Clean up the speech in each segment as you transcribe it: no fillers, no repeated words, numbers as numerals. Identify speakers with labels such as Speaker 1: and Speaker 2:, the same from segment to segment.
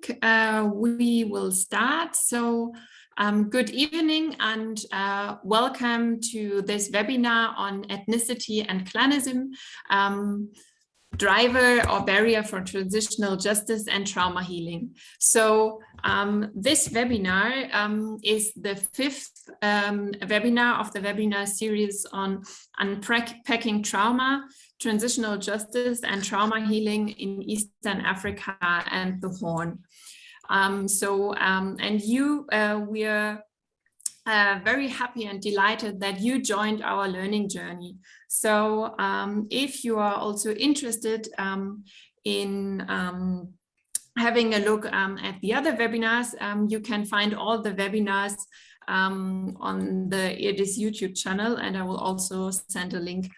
Speaker 1: we will start. So good evening and welcome to this webinar on ethnicity and Clannism, driver or barrier for transitional justice and trauma healing. So this webinar is the fifth webinar of the webinar series on Unpacking Trauma, Transitional Justice and Trauma Healing in Eastern Africa and the Horn. We are very happy and delighted that you joined our learning journey. So if you are also interested in having a look at the other webinars, you can find all the webinars on the IRDIS YouTube channel, and I will also send a link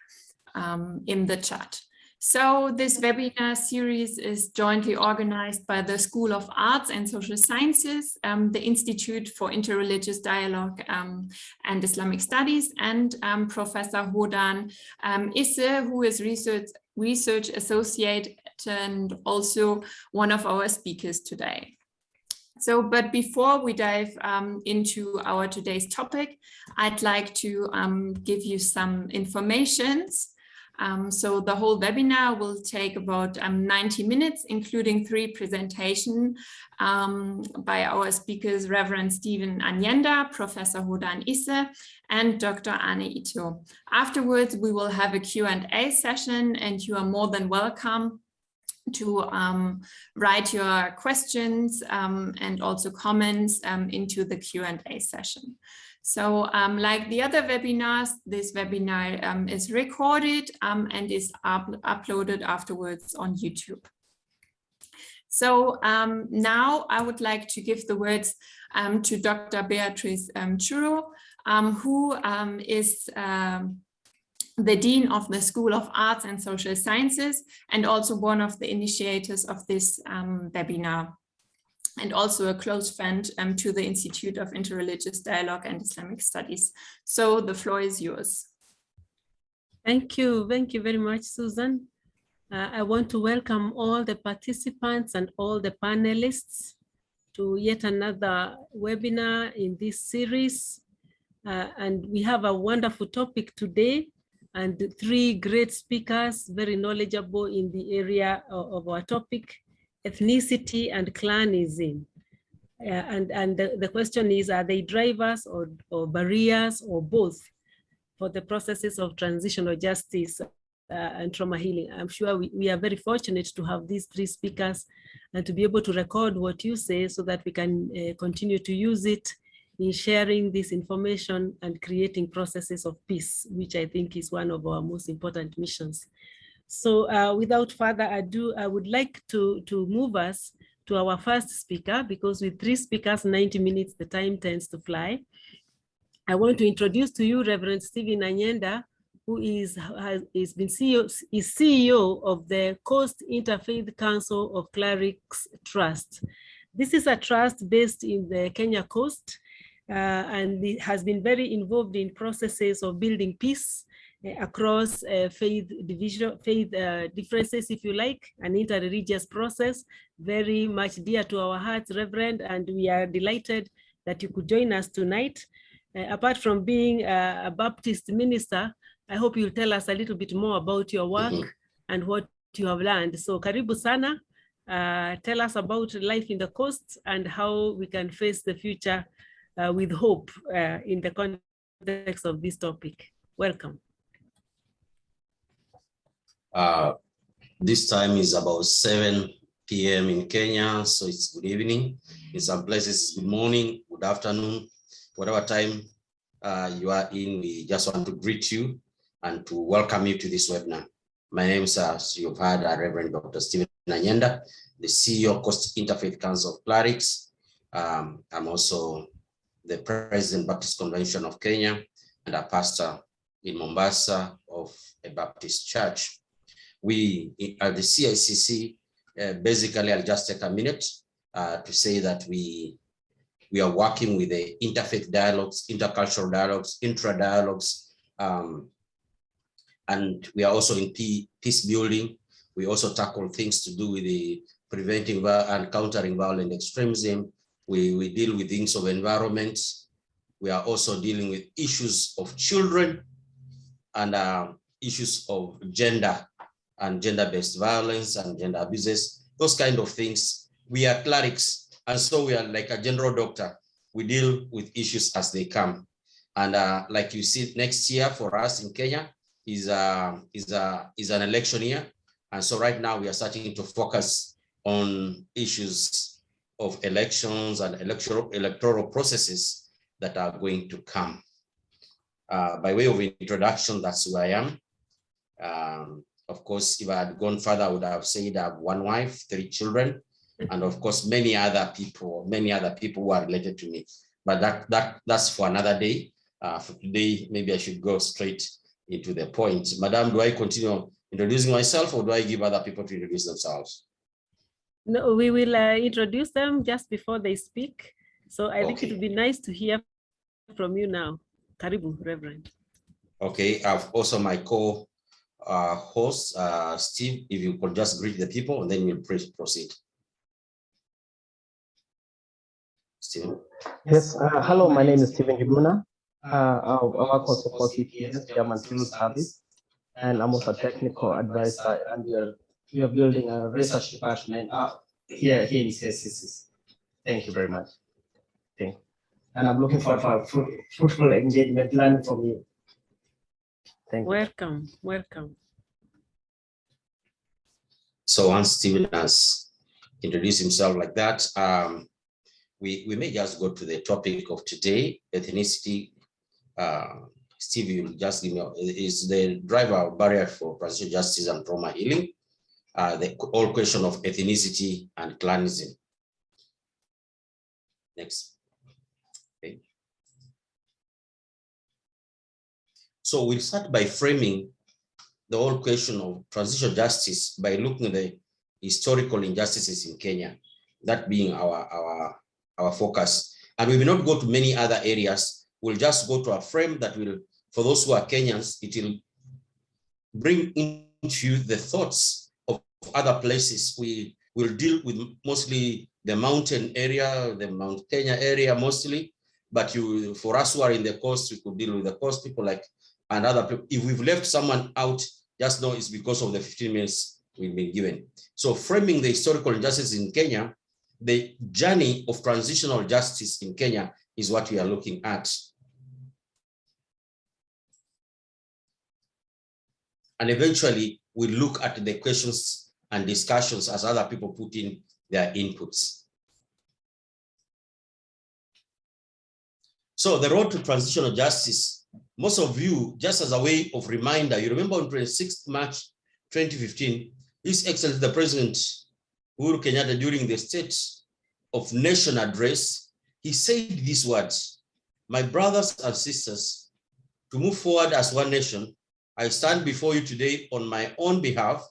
Speaker 1: in the chat. So this webinar series is jointly organized by the School of Arts and Social Sciences, the Institute for Interreligious Dialogue and Islamic Studies, and Professor Hodan Isse, who is research associate and also one of our speakers today. So, but before we dive into our today's topic, I'd like to give you some informations. So the whole webinar will take about 90 minutes, including 3 presentations by our speakers, Reverend Stephen Anyenda, Professor Hodan Isse, and Dr. Anne Ito. Afterwards, we will have a Q&A session, and you are more than welcome to write your questions and also comments into the Q&A session. So like the other webinars, this webinar is recorded and is uploaded afterwards on YouTube. So now I would like to give the words to Dr. Beatrice Churro, who is the Dean of the School of Arts and Social Sciences and also one of the initiators of this webinar, and also a close friend to the Institute of Interreligious Dialogue and Islamic Studies. So the floor is yours.
Speaker 2: Thank you very much, Susan. I want to welcome all the participants and all the panelists to yet another webinar in this series. And we have a wonderful topic today and 3 great speakers, very knowledgeable in the area of our topic, ethnicity and Clannism. And the question is, are they drivers or barriers or both for the processes of transitional justice and trauma healing? I'm sure we are very fortunate to have these 3 speakers and to be able to record what you say so that we can continue to use it in sharing this information and creating processes of peace, which I think is one of our most important missions. So without further ado, I would like to move us to our first speaker, because with 3 speakers, 90 minutes, the time tends to fly. I want to introduce to you Reverend Stephen Anyenda, who is CEO of the Coast Interfaith Council of Clerics Trust. This is a trust based in the Kenya coast, and it has been very involved in processes of building peace across faith differences, if you like, an interreligious process, very much dear to our hearts, Reverend, and we are delighted that you could join us tonight. Apart from being a Baptist minister, I hope you'll tell us a little bit more about your work and what you have learned. So karibu sana, tell us about life in the coast and how we can face the future with hope in the context of this topic. Welcome.
Speaker 3: This time is about 7 p.m. in Kenya, so it's good evening. In some places, good morning, good afternoon, whatever time you are in. We just want to greet you and to welcome you to this webinar. My name is, as you've heard, Reverend Dr. Stephen Anyenda, the CEO of Coast Interfaith Council of Clerics. I'm also the President Baptist Convention of Kenya and a pastor in Mombasa of a Baptist church. We at the CICC, basically I'll just take a minute to say that we are working with the interfaith dialogues, intercultural dialogues, intra-dialogues, and we are also in peace building. We also tackle things to do with the preventing and countering violent extremism. We deal with things of environment. We are also dealing with issues of children and issues of gender and gender-based violence and gender abuses, those kind of things. We are clerics, and so we are like a general doctor. We deal with issues as they come. And like you see, next year for us in Kenya is an election year. And so right now we are starting to focus on issues of elections and electoral processes that are going to come. By way of introduction, that's who I am. Of course, if I had gone further, I would have said I have one wife, 3 children, and of course, many other people who are related to me. But that's for another day. For today, maybe I should go straight into the point. Madam, do I continue introducing myself, or do I give other people to introduce themselves?
Speaker 2: No, we will introduce them just before they speak. So I think it would be nice to hear from you now. Karibu, Reverend. Okay,
Speaker 3: I've also my co-host, Steve, if you could just greet the people and then we'll proceed. Steve?
Speaker 4: Yes, hello, my name is Stephen Gibuna. I work also for CTS, German Civil Service, and I'm also a technical advisor, and we are building a research department here in SASS. Thank you very much. Thank you. And I'm looking forward for fruitful engagement learning from you. Thank you.
Speaker 2: Welcome, welcome.
Speaker 3: So once Stephen has introduced himself like that, we may just go to the topic of today, ethnicity. Steve, you just give me, is the driver barrier for transitional justice and trauma healing, the whole question of ethnicity and clannism. Next. Okay. So we'll start by framing the whole question of transitional justice by looking at the historical injustices in Kenya, that being our focus. And we will not go to many other areas. We'll just go to a frame that will, for those who are Kenyans, it will bring into the thoughts of other places. We will deal with mostly the mountain area, the Mount Kenya area mostly, but for us who are in the coast, we could deal with the coast people like, and other people. If we've left someone out, just know it's because of the 15 minutes we've been given. So framing the historical injustice in Kenya, the journey of transitional justice in Kenya is what we are looking at. And eventually we look at the questions and discussions as other people put in their inputs. So the road to transitional justice, most of you, just as a way of reminder, you remember on 26th March 2015, His Excellency the President Uhuru Kenyatta, during the State of Nation address, he said these words: "My brothers and sisters, to move forward as one nation, I stand before you today on my own behalf,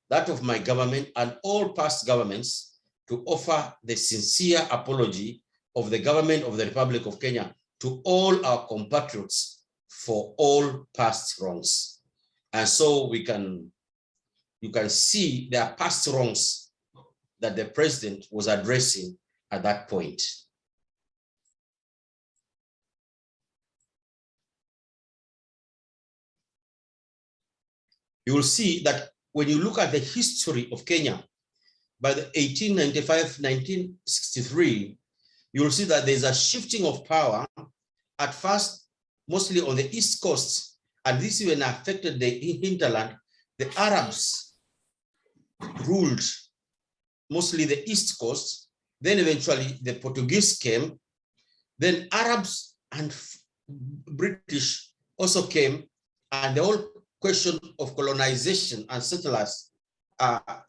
Speaker 3: that of my government and all past governments, to offer the sincere apology of the government of the Republic of Kenya to all our compatriots for all past wrongs." And so you can see there are past wrongs that the president was addressing at that point. You will see that when you look at the history of Kenya, by the 1895-1963, you will see that there's a shifting of power, at first mostly on the East Coast, and this even affected the hinterland. The Arabs ruled mostly the East Coast, then eventually the Portuguese came, then Arabs and British also came, and the whole question of colonization and settlers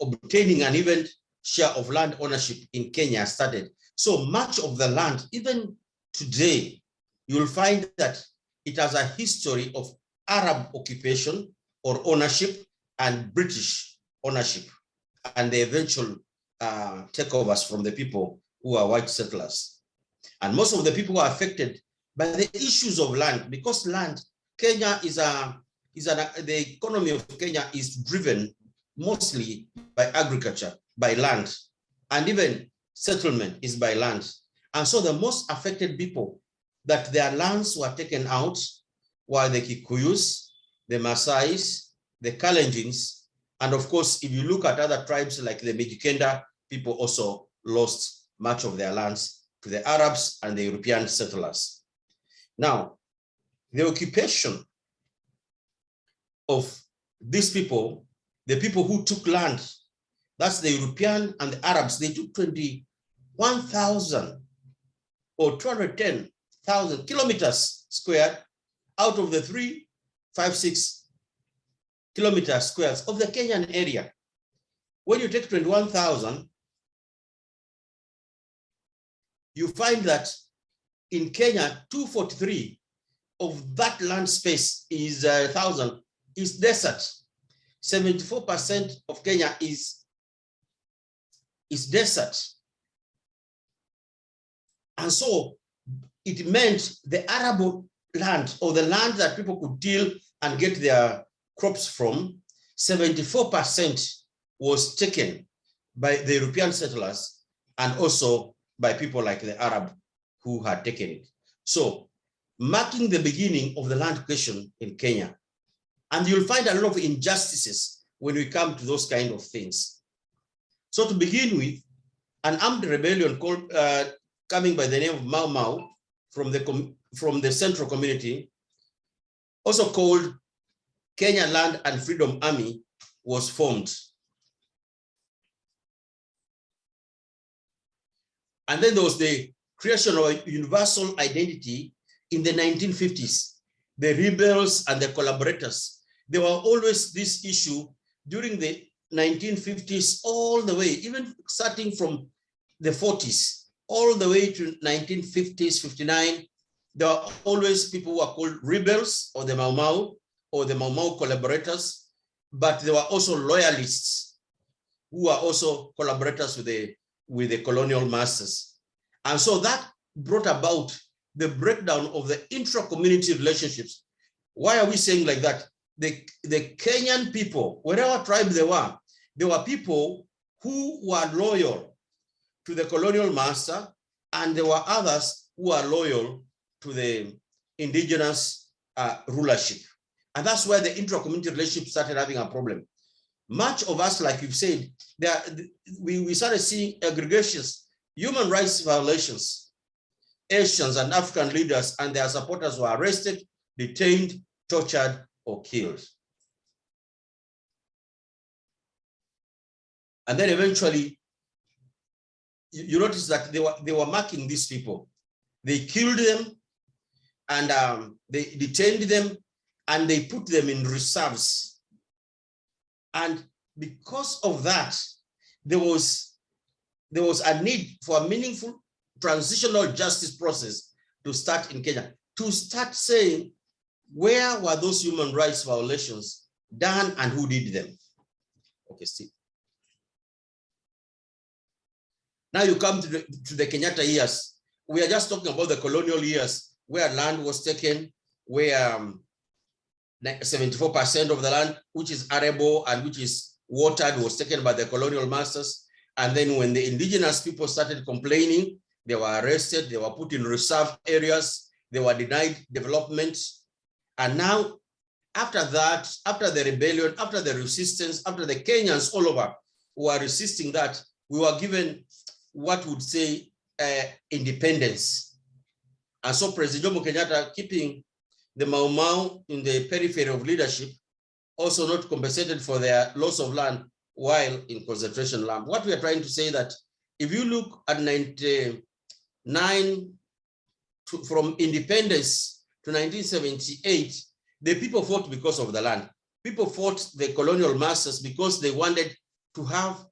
Speaker 3: obtaining an even share of land ownership in Kenya started. So much of the land, even today, you'll find that it has a history of Arab occupation or ownership and British ownership, and the eventual takeovers from the people who are white settlers. And most of the people who are affected by the issues of land, because land, Kenya the economy of Kenya is driven mostly by agriculture. by land, and even settlement is by land. And so the most affected people that their lands were taken out were the Kikuyus, the Maasais, the Kalenjins, and of course, if you look at other tribes like the Mijikenda, people also lost much of their lands to the Arabs and the European settlers. Now, the occupation of these people, the people who took land, that's the European and the Arabs, they took 21,000 or 210,000 kilometers squared out of the 356 kilometer squares of the Kenyan area. When you take 21,000, you find that in Kenya, 243 of that land space is 1,000 is desert. 74% of Kenya is desert. And so it meant the arable land, or the land that people could till and get their crops from, 74% was taken by the European settlers and also by people like the Arab who had taken it. So marking the beginning of the land question in Kenya. And you'll find a lot of injustices when we come to those kind of things. So to begin with, an armed rebellion called, coming by the name of Mau Mau from the Central Community, also called Kenya Land and Freedom Army, was formed. And then there was the creation of a universal identity in the 1950s. The rebels and the collaborators, there were always this issue during the 1950s all the way, even starting from the 40s, all the way to 1950s, 59, there were always people who are called rebels or the Mau Mau or the Mau Mau collaborators, but there were also loyalists who are also collaborators with the colonial masters. And so that brought about the breakdown of the intra-community relationships. Why are we saying like that? The Kenyan people, whatever tribe they were people who were loyal to the colonial master, and there were others who are loyal to the indigenous rulership. And that's where the intra-community relationship started having a problem. Much of us, like you've said, we started seeing aggregations, human rights violations. Asians and African leaders and their supporters were arrested, detained, tortured, or killed. And then eventually, you notice that they were marking these people. They killed them, and they detained them, and they put them in reserves. And because of that, there was a need for a meaningful transitional justice process to start in Kenya, to start saying, where were those human rights violations done and who did them? Okay, Steve. Now you come to the Kenyatta years. We are just talking about the colonial years where land was taken, where 74% of the land, which is arable and which is watered, was taken by the colonial masters. And then when the indigenous people started complaining, they were arrested, they were put in reserve areas, they were denied development. And now, after that, after the rebellion, after the resistance, after the Kenyans all over who are resisting that, we were given what would say independence. And so President Jomo Kenyatta, keeping the Mau Mau in the periphery of leadership, also not compensated for their loss of land while in concentration camp. What we are trying to say that if you look at 99, from independence to 1978, the people fought because of the land. People fought the colonial masters because they wanted to have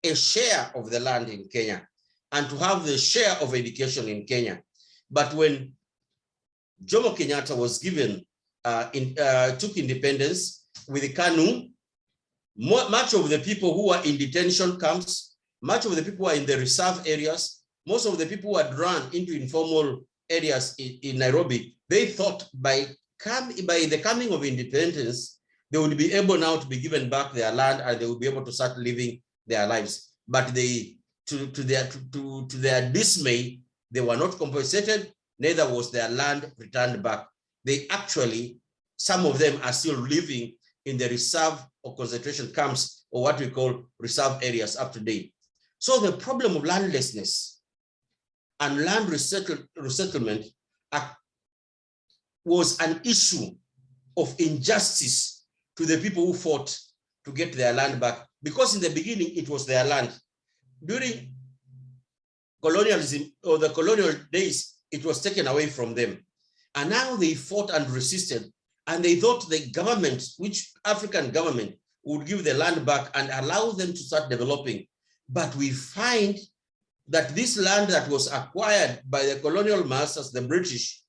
Speaker 3: a share of the land in Kenya and to have the share of education in Kenya. But when Jomo Kenyatta was given, took independence with the KANU, much of the people who are in detention camps, much of the people who are in the reserve areas, most of the people who are drawn into informal areas in Nairobi, they thought by the coming of independence, they would be able now to be given back their land and they would be able to start living their lives. but they, to their dismay, they were not compensated, neither was their land returned back. They actually, some of them are still living in the reserve or concentration camps, or what we call reserve areas up to date. So the problem of landlessness and land resettlement was an issue of injustice to the people who fought to get their land back, because in the beginning it was their land. During colonialism or the colonial days, it was taken away from them. And now they fought and resisted, and they thought the government, which African government, would give the land back and allow them to start developing. But we find that this land that was acquired by the colonial masters, the British,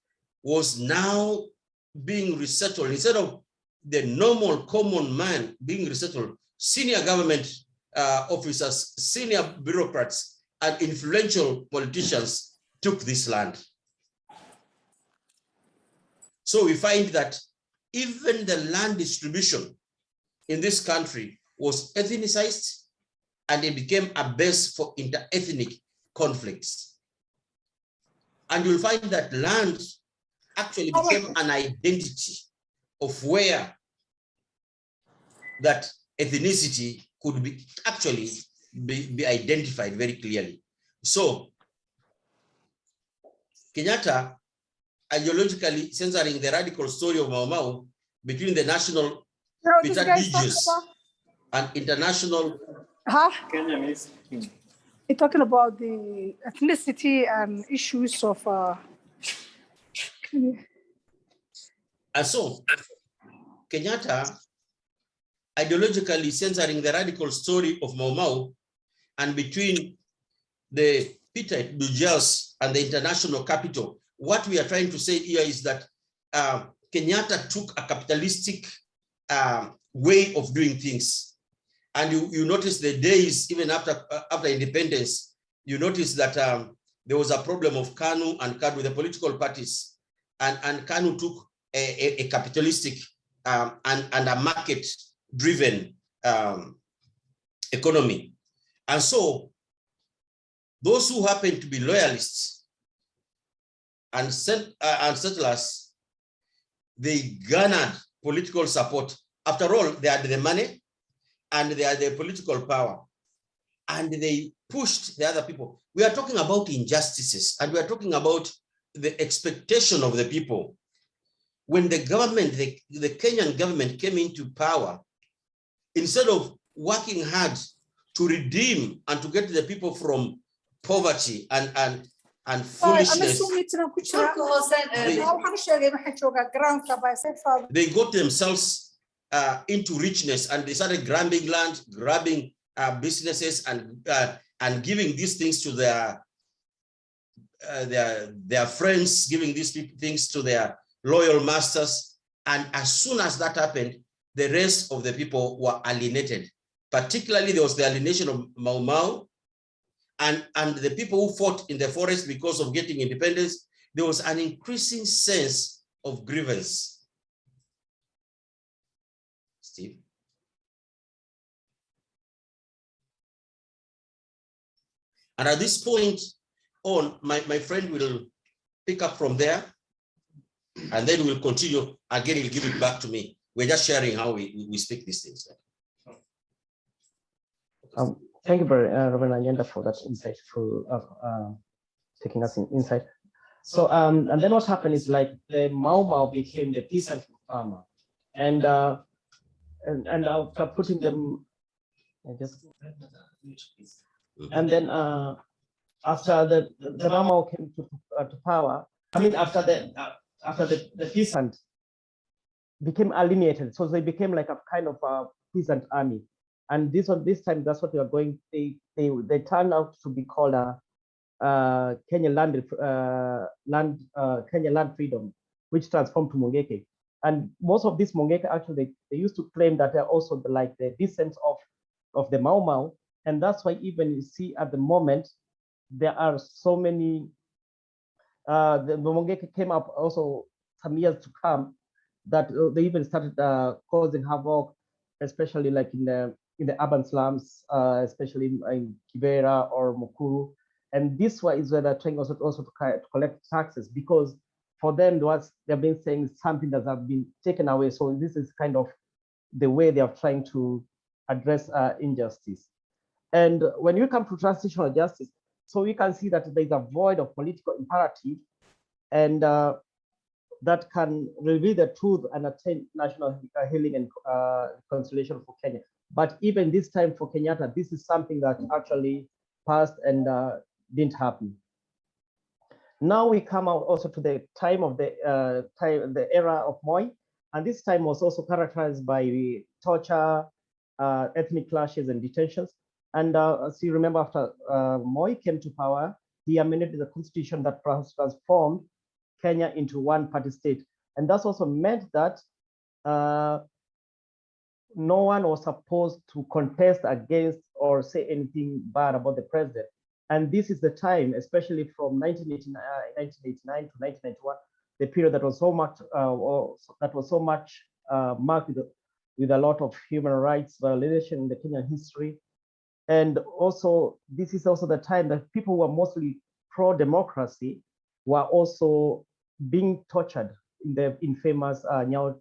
Speaker 3: was now being resettled. Instead of the normal common man being resettled, senior government officers, senior bureaucrats, and influential politicians took this land. So we find that even the land distribution in this country was ethnicized, and it became a base for inter-ethnic conflicts. And you'll find that land actually became an identity of where that ethnicity could be actually be identified very clearly. So Kenyatta ideologically censoring the radical story of Mau Mau between the national Interreligious and international.
Speaker 5: You're talking about the ethnicity and issues of
Speaker 3: And so Kenyatta ideologically censoring the radical story of Mau Mau, and between the Peter Dujels and the international capital. What we are trying to say here is that Kenyatta took a capitalistic way of doing things. And you notice the days, even after independence, you notice that there was a problem of KANU and KADU with the political parties. And KANU took a capitalistic and a market-driven economy. And so those who happen to be loyalists and settlers, they garnered political support. After all, they had the money and they had the political power, and they pushed the other people. We are talking about injustices, and we are talking about the expectation of the people. When the government, the Kenyan government came into power, instead of working hard to redeem and to get the people from poverty and foolishness, they got themselves into richness, and they started grabbing land, grabbing businesses, and giving these things to their friends, giving these things to their loyal masters. And as soon as that happened, the rest of the people were alienated. Particularly, there was the alienation of Mau Mau and the people who fought in the forest because of getting independence. There was an increasing sense of grievance. Steve? And at this point on, my friend will pick up from there, and then we'll continue. Again, he'll give it back to me. We're just sharing how we speak these things.
Speaker 4: Thank you, Reverend Anyenda, for that insightful taking us inside. So, and then what happened is, like, the Mau Mau became the peasant farmer, and after putting them, and then after the Mau Mau came to power, I mean, after the peasant became alienated, so they became like a kind of a peasant army. And this time, that's what they are going. They turned out to be called Kenya Land Freedom, which transformed to Mungeke. And most of these Mungeke, actually, they used to claim that they're also the descendants of the Mau Mau. And that's why even you see at the moment, there are so many, the Mungeke came up also some years to come, that they even started causing havoc, especially like in in the urban slums, especially in Kibera or Mukuru. And this one is where they're trying also to collect taxes, because for them, they've been saying something that have been taken away. So this is kind of the way they are trying to address injustice. And when you come to transitional justice, so we can see that there's a void of political imperative, and that can reveal the truth and attain national healing and reconciliation for Kenya. But even this time for Kenyatta, this is something that actually passed and didn't happen. Now we come out also to the time of the era of Moi, and this time was also characterized by torture, ethnic clashes, and detentions. And as you remember, after Moi came to power, he amended the constitution that transformed Kenya into one-party state. And that's also meant that no one was supposed to contest against or say anything bad about the president. And this is the time, especially from 1989 to 1991, the period that was so much marked with a lot of human rights violation in the Kenyan history. And also, this is also the time that people who are mostly pro-democracy were also being tortured in the infamous Nyao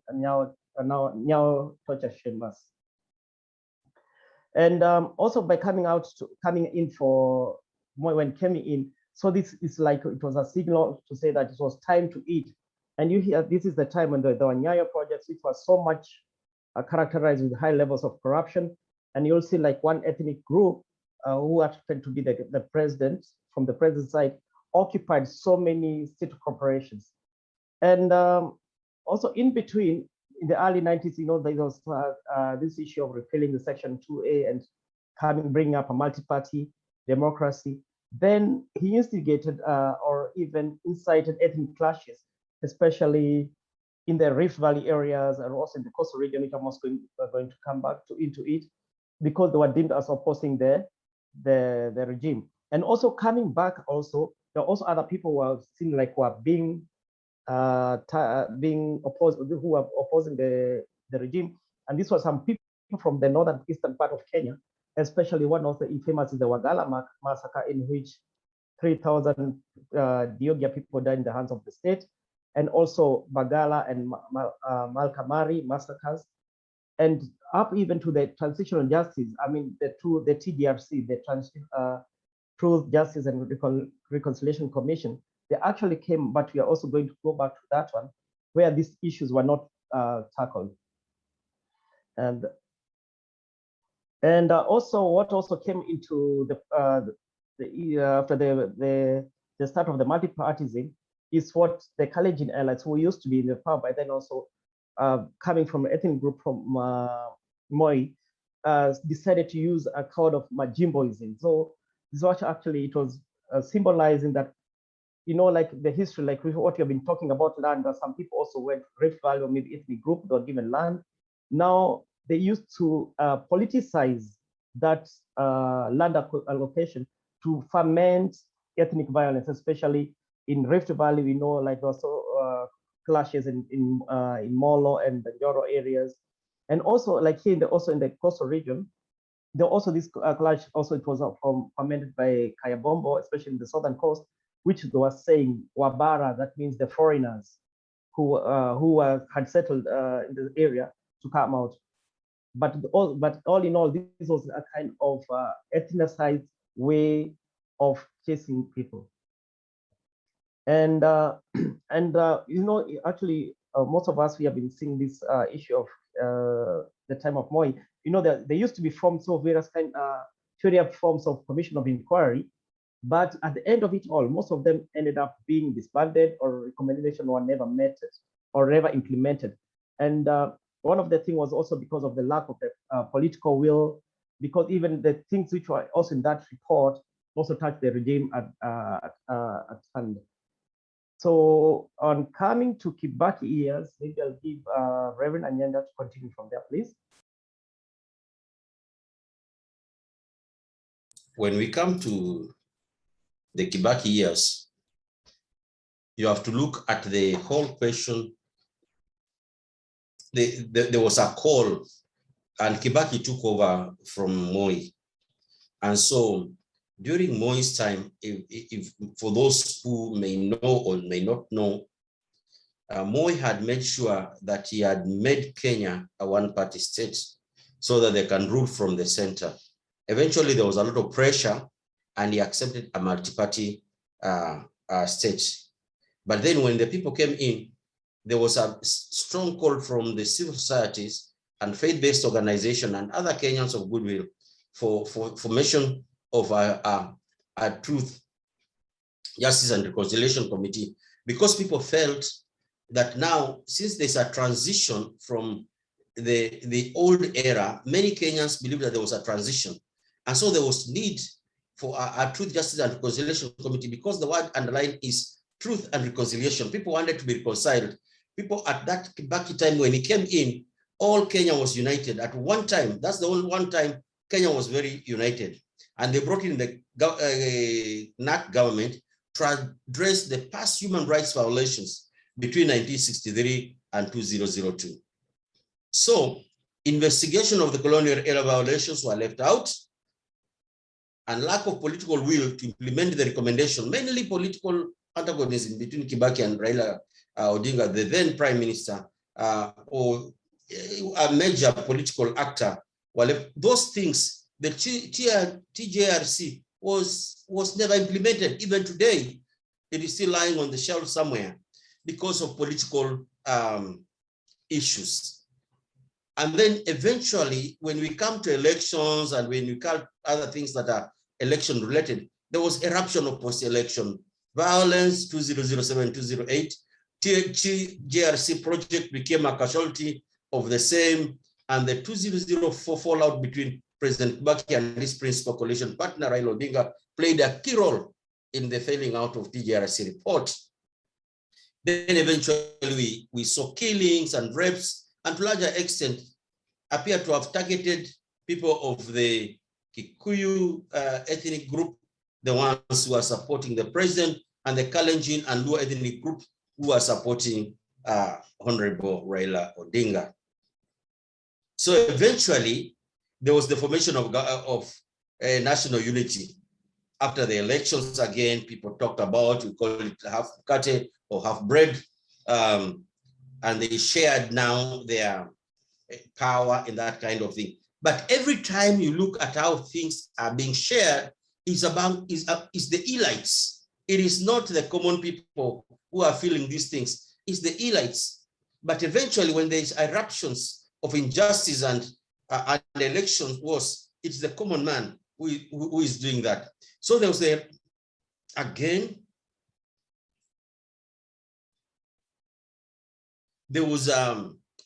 Speaker 4: torture chambers. And also by coming in for when coming in, so this is like it was a signal to say that it was time to eat. And you hear this is the time when the Nyayo projects, which was so much characterized with high levels of corruption. And you'll see like one ethnic group who happened to be the president from the president's side occupied so many state corporations. And also in between, in the early 90s, you know, there was this issue of repealing the Section 2A and bringing up a multi-party democracy. Then he instigated or even incited ethnic clashes, especially in the Rift Valley areas and also in the coastal region, which I'm also going to come back into it, because they were deemed as opposing the regime. And also coming back, also there are also other people who are seen like who are being opposed, who were opposing the regime. And this was some people from the northern eastern part of Kenya, especially one of the infamous is the Wagala massacre, in which 3,000 Diogia people died in the hands of the state, and also Bagala and Malkamari massacres, and up even to the transitional justice. I mean, the TDRC, the Truth, Justice, and Reconciliation Commission, they actually came, but we are also going to go back to that one, where these issues were not tackled. And also what also came into after the start of the multi-partyism is what the Kalenjin allies, who used to be in the power, but then also coming from an ethnic group from Moi, decided to use a code of Majimboism. So this was actually, it was symbolizing that, you know, like the history, like what you've been talking about land, that some people also went Rift Valley or maybe ethnic group, they were given land. Now they used to politicize that land allocation to ferment ethnic violence, especially in Rift Valley. We know like also clashes in Molo and the Njoro areas, and also like here in the coastal region, there also this clash. Also, it was fermented by Kayabombo, especially in the southern coast, which they were saying Wabara, that means the foreigners who had settled in the area, to come out. But all in all, this was a kind of ethnicized way of chasing people. And you know, actually, most of us, we have been seeing this issue of the time of Moi. You know, there used to be forms of various forms of commission of inquiry, but at the end of it all, most of them ended up being disbanded, or recommendations were never met or never implemented. And one of the things was also because of the lack of the political will, because even the things which were also in that report also touched the regime at hand. So on coming to Kibaki years, maybe I'll give Reverend Anyanda to continue from there, please.
Speaker 3: When we come to the Kibaki years, you have to look at the whole question. There was a call and Kibaki took over from Moi. And so during Moi's time, if for those who may know or may not know, Moi had made sure that he had made Kenya a one-party state so that they can rule from the center. Eventually, there was a lot of pressure, and he accepted a multi-party state. But then when the people came in, there was a strong call from the civil societies and faith-based organization and other Kenyans of goodwill for formation of a truth, justice, and reconciliation committee, because people felt that now, since there's a transition from the old era, many Kenyans believed that there was a transition. And so there was need for a truth, justice, and reconciliation committee, because the word underlined is truth and reconciliation. People wanted to be reconciled. People at that Kibaki time, when he came in, all Kenya was united at one time. That's the only one time Kenya was very united. And they brought in the NAC government to address the past human rights violations between 1963 and 2002. So investigation of the colonial era violations were left out, and lack of political will to implement the recommendation, mainly political antagonism between Kibaki and Raila Odinga, the then prime minister, or a major political actor. Well, those things, the TJRC was never implemented. Even today, it is still lying on the shelf somewhere because of political issues. And then eventually, when we come to elections and when we call other things that are election related, there was eruption of post-election violence, 2007, 2008. TJRC project became a casualty of the same, and the 2004 fallout between President Kibaki and his principal coalition partner, Raila Odinga, played a key role in the failing out of TJRC report. Then eventually we saw killings and rapes, and to a larger extent appear to have targeted people of the Kikuyu ethnic group, the ones who are supporting the president, and the Kalenjin and Luo ethnic group who are supporting Honorable Raila Odinga. So eventually, there was the formation of national unity. After the elections, again, people talked about, we call it half mkate or half bread, and they shared now their power in that kind of thing. But every time you look at how things are being shared, is the elites. It is not the common people who are feeling these things. It's the elites. But eventually, when there's eruptions of injustice and elections wars, it's the common man who is doing that. So there was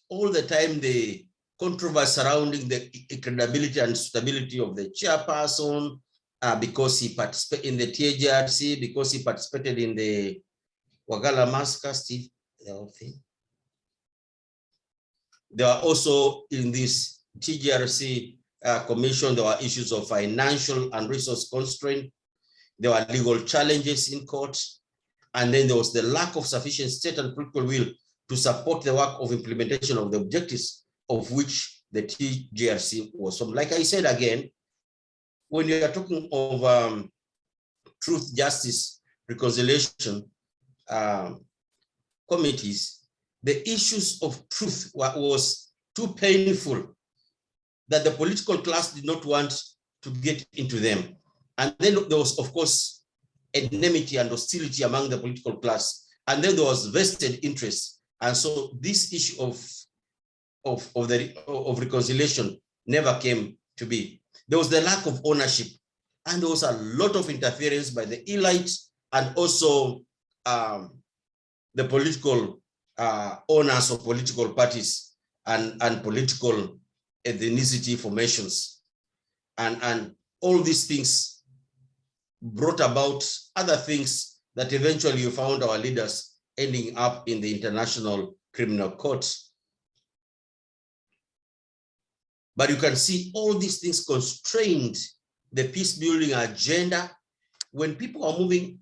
Speaker 3: all the time the controversy surrounding the credibility and suitability of the chairperson, because he participated in the TJRC, because he participated in the Wagala massacre, Steve, the whole thing. There are also in this TJRC commission, there were issues of financial and resource constraint. There were legal challenges in court. And then there was the lack of sufficient state and political will to support the work of implementation of the objectives of which the TJRC was from. Like I said again, when you are talking of truth, justice, reconciliation committees, the issues of truth was too painful that the political class did not want to get into them. And then there was, of course, enmity and hostility among the political class. And then there was vested interest. And so this issue of reconciliation never came to be. There was the lack of ownership, and there was a lot of interference by the elite and also the political owners of political parties and political ethnicity formations. And all these things brought about other things that eventually you found our leaders ending up in the International Criminal Court. But you can see all these things constrained the peace-building agenda. When people are moving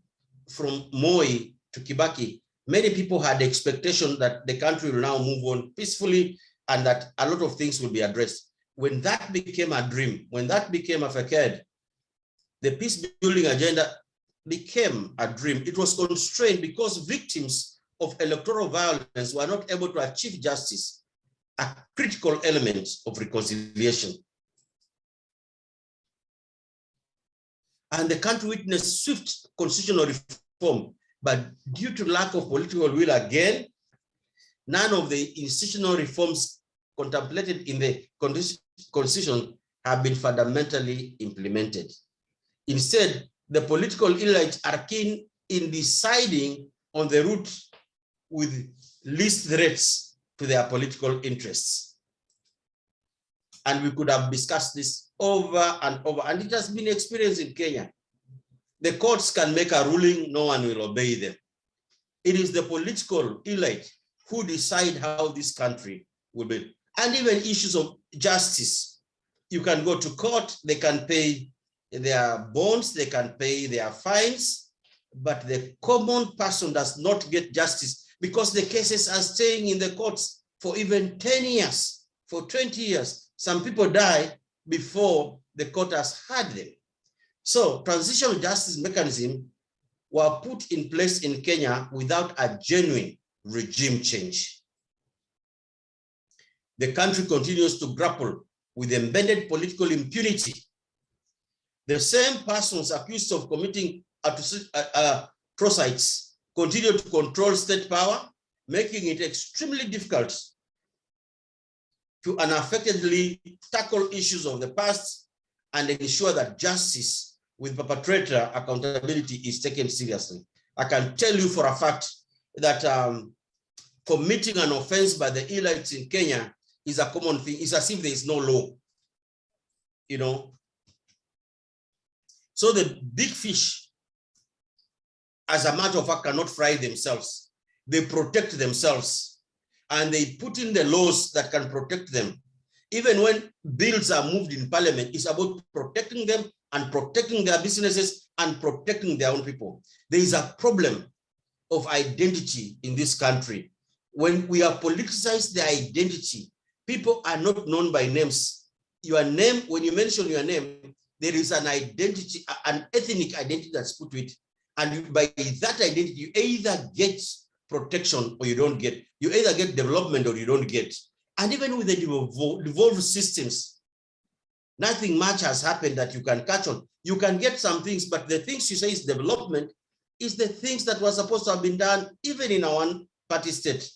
Speaker 3: from Moi to Kibaki, many people had the expectation that the country will now move on peacefully and that a lot of things will be addressed. when that became a dream, when that became a facade, the peace building agenda became a dream. It was constrained because victims of electoral violence were not able to achieve justice, a critical element of reconciliation. And the country witnessed swift constitutional reform, but due to lack of political will again, none of the institutional reforms contemplated in the constitution have been fundamentally implemented. Instead, the political elite are keen in deciding on the route with least threats to their political interests. And we could have discussed this over and over, and it has been experienced in Kenya. The courts can make a ruling, no one will obey them. It is the political elite who decide how this country will be. And even issues of justice, you can go to court, they can pay their bonds, they can pay their fines, but the common person does not get justice because the cases are staying in the courts for even 10 years, for 20 years. Some people die before the court has heard them. So transitional justice mechanism were put in place in Kenya without a genuine regime change. The country continues to grapple with embedded political impunity. The same persons accused of committing atrocities continue to control state power, making it extremely difficult to unaffectedly tackle issues of the past and ensure that justice with perpetrator accountability is taken seriously. I can tell you for a fact that committing an offense by the elites in Kenya is a common thing. It's as if there is no law, you know. So the big fish, as a matter of fact, cannot fry themselves. They protect themselves and they put in the laws that can protect them. Even when bills are moved in parliament, it's about protecting them and protecting their businesses and protecting their own people. There is a problem of identity in this country. When we have politicized the identity, people are not known by names. Your name, when you mention your name, there is an identity, an ethnic identity that's put to it. And by that identity, you either get protection or you don't get. You either get development or you don't get. And even with the devolved systems, nothing much has happened that you can catch on. You can get some things, but the things you say is development is the things that were supposed to have been done even in our one-party state.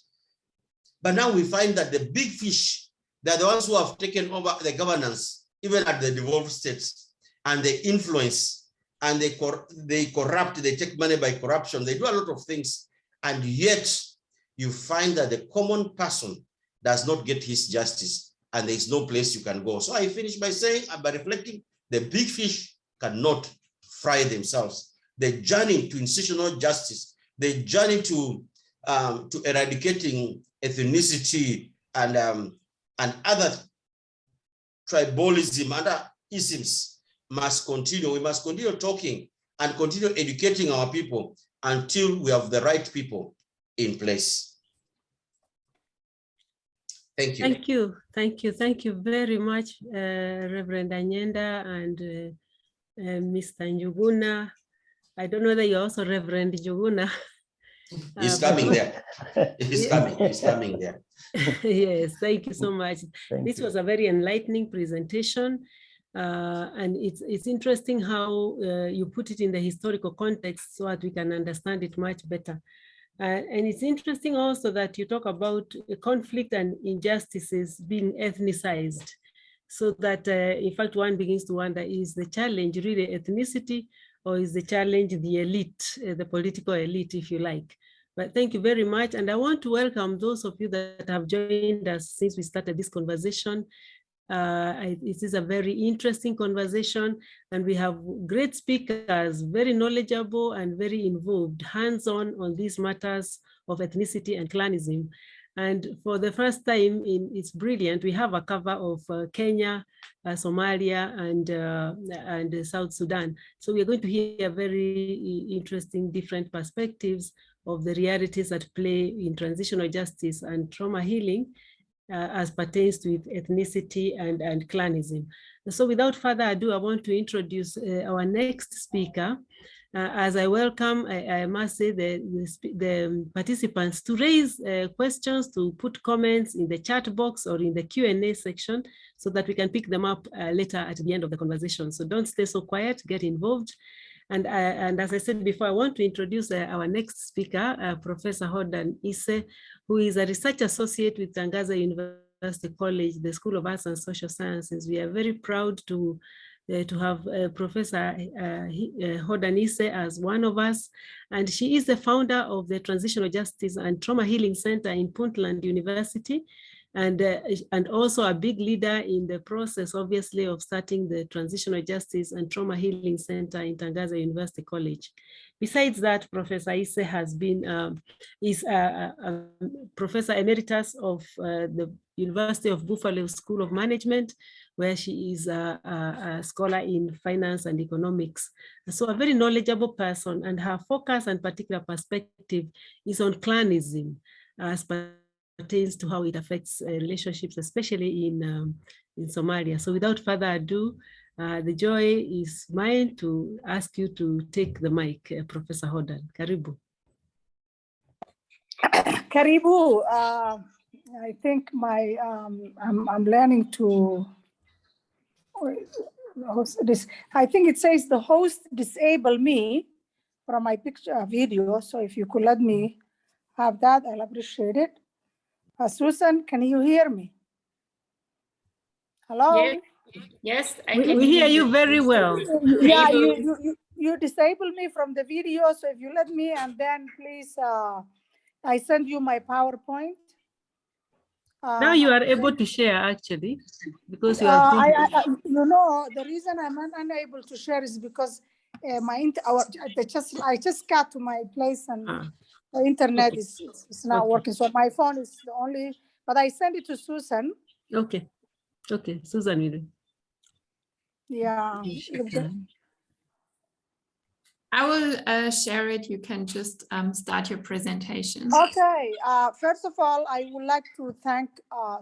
Speaker 3: But now we find that the big fish, they're the ones who have taken over the governance, even at the devolved states, and they influence, and they corrupt, they take money by corruption, they do a lot of things, and yet you find that the common person does not get his justice, and there is no place you can go. So I finish by saying, by reflecting, the big fish cannot fry themselves. The journey to institutional justice, the journey to eradicating ethnicity and other tribalism, other isms must continue. We must continue talking and continue educating our people until we have the right people in place. Thank you.
Speaker 2: Thank you. Thank you. Thank you very much, Reverend Anyenda and Mr. Njuguna. I don't know whether you're also Reverend Njuguna.
Speaker 3: He's coming there. He's coming. He's coming there.
Speaker 2: Yes, thank you so much. This was a very enlightening presentation. And it's interesting how you put it in the historical context so that we can understand it much better. And it's interesting also that you talk about conflict and injustices being ethnicized, so that in fact one begins to wonder, is the challenge really ethnicity, or is the challenge the elite, the political elite, if you like? But thank you very much. And I want to welcome those of you that have joined us since we started this conversation. It is a very interesting conversation, and we have great speakers, very knowledgeable and very involved, hands-on on these matters of ethnicity and clannism. And for the first time, it's brilliant, we have a cover of Kenya, Somalia, and South Sudan. So we're going to hear very interesting different perspectives of the realities at play in transitional justice and trauma healing as pertains to ethnicity and Clannism. So without further ado, I want to introduce our next speaker. As I welcome, I must say the participants to raise questions, to put comments in the chat box or in the Q&A section so that we can pick them up later at the end of the conversation. So don't stay so quiet, get involved. And as I said before, I want to introduce our next speaker, Professor Hodan Isse, who is a research associate with Tangaza University College, the School of Arts and Social Sciences. We are very proud to have Professor Hodan Isse as one of us. And she is the founder of the Transitional Justice and Trauma Healing Center in Puntland University, and also a big leader in the process, obviously, of starting the Transitional Justice and Trauma Healing Center in Tangaza University College. Besides that, Professor Isse has been, is a Professor Emeritus of the University of Buffalo School of Management, where she is a scholar in finance and economics. So a very knowledgeable person, and her focus and particular perspective is on Clannism, as pertains to how it affects relationships, especially in Somalia. So without further ado, the joy is mine to ask you to take the mic, Professor Hodan. Karibu.
Speaker 5: Karibu. I think my I'm learning to host this. I think it says the host disable me from my picture video. So if you could let me have that, I'll appreciate it. Susan, can you hear me? Hello?
Speaker 1: Yes, I
Speaker 2: We
Speaker 1: can
Speaker 2: hear you very well.
Speaker 5: Yeah, you disable me from the video. So if you let me, and then please, I send you my PowerPoint.
Speaker 2: Now you are able to share, actually, because you are.
Speaker 5: You know, the reason I'm unable to share is because I just got to my place and the internet is not working. So my phone is the only, but I send it to Susan.
Speaker 2: Okay, Susan.
Speaker 5: Yeah.
Speaker 1: I will share it. You can just start your presentation.
Speaker 5: Okay. First of all, I would like to thank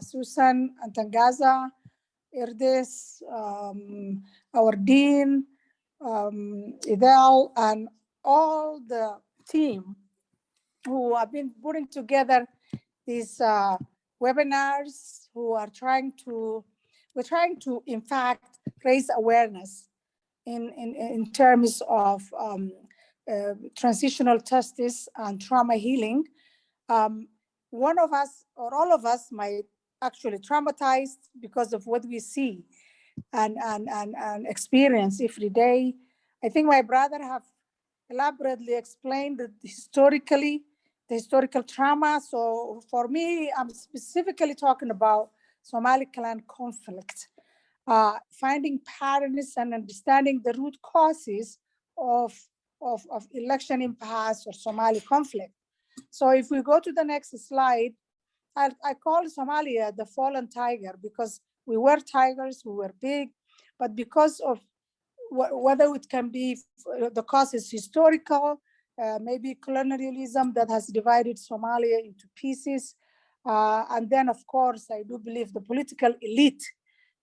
Speaker 5: Susan and Tangaza, IRDIS, our dean, Idel, and all the team who have been putting together these webinars, we're trying to, in fact, raise awareness in terms of transitional justice and trauma healing. One of us or all of us might actually traumatized because of what we see and experience every day. I think my brother have elaborately explained that the historical trauma. So for me, I'm specifically talking about Somali clan conflict, finding patterns and understanding the root causes of election impasse or Somali conflict. So if we go to the next slide, I call Somalia the fallen tiger because we were tigers, we were big, but because of whether it can be the cause is historical, maybe colonialism that has divided Somalia into pieces. And then, of course, I do believe the political elite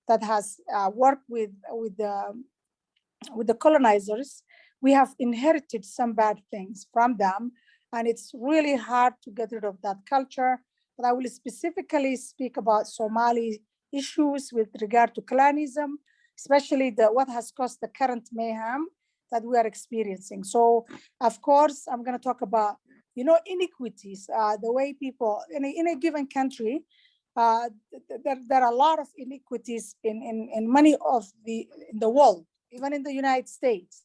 Speaker 5: that has worked with the colonizers, we have inherited some bad things from them. And it's really hard to get rid of that culture. But I will specifically speak about Somali issues with regard to Clannism, especially what has caused the current mayhem that we are experiencing. So, of course, I'm going to talk about, inequities, the way people in a given country, there are a lot of inequities in many of in the world, even in the United States.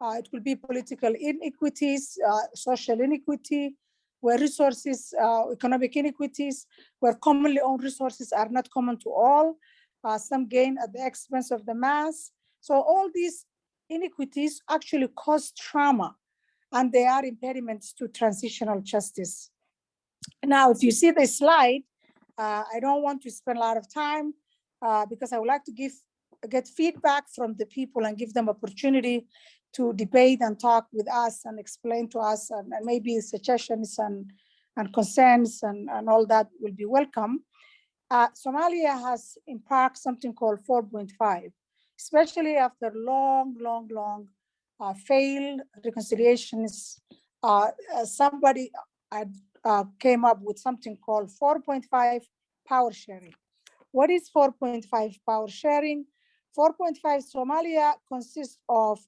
Speaker 5: It will be political inequities, social inequity, where resources, economic inequities, where commonly owned resources are not common to all. Some gain at the expense of the mass. So all these inequities actually cause trauma, and they are impediments to transitional justice. Now, if you see the slide, I don't want to spend a lot of time because I would like to get feedback from the people and give them opportunity to debate and talk with us and explain to us, and maybe suggestions and concerns and all that will be welcome. Somalia has embarked something called 4.5, especially after long failed reconciliations. Somebody came up with something called 4.5 power sharing. What is 4.5 power sharing? 4.5 Somalia consists of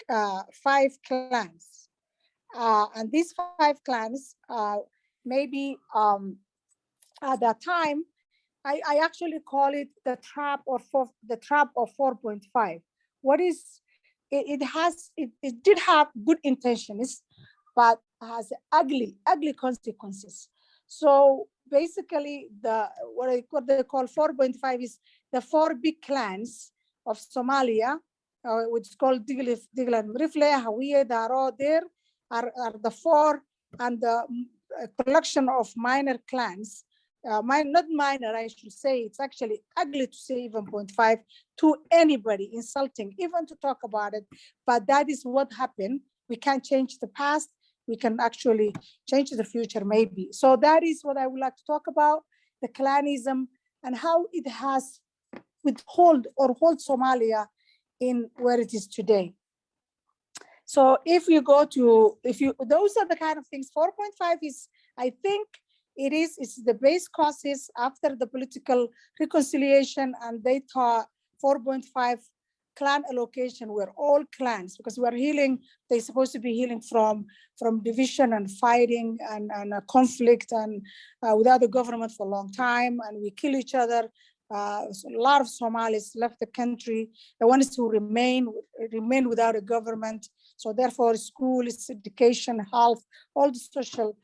Speaker 5: 5 clans. And these 5 clans, maybe at that time, I actually call it the trap of 4.5. What is it did have good intentions, but has ugly consequences. So basically, what they call 4.5 is the 4 big clans of Somalia, which is called Digil and Rifle, Hawiye, Daro. There are the 4, and the collection of minor clans. Not minor, I should say. It's actually ugly to say even 0.5 to anybody, insulting, even to talk about it. But that is what happened. We can't change the past. We can actually change the future, maybe. So that is what I would like to talk about, the clannism and how it has hold Somalia in where it is today. So if you go to, those are the kind of things. 4.5 is, I think, it's the base causes after the political reconciliation, and they taught 4.5 clan allocation were all clans, because we're healing, they're supposed to be healing from division and fighting and conflict and without the government for a long time, and we kill each other. So a lot of Somalis left the country. The ones who remain without a government. So therefore, schools, education, health, all the social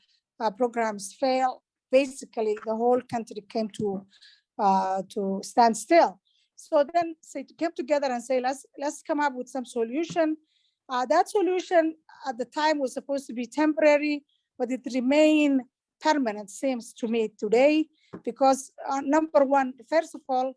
Speaker 5: programs fail. Basically, the whole country came to stand still. So then, say, came together and say, let's come up with some solution. That solution at the time was supposed to be temporary, but it remained permanent, seems to me today, because number one, first of all,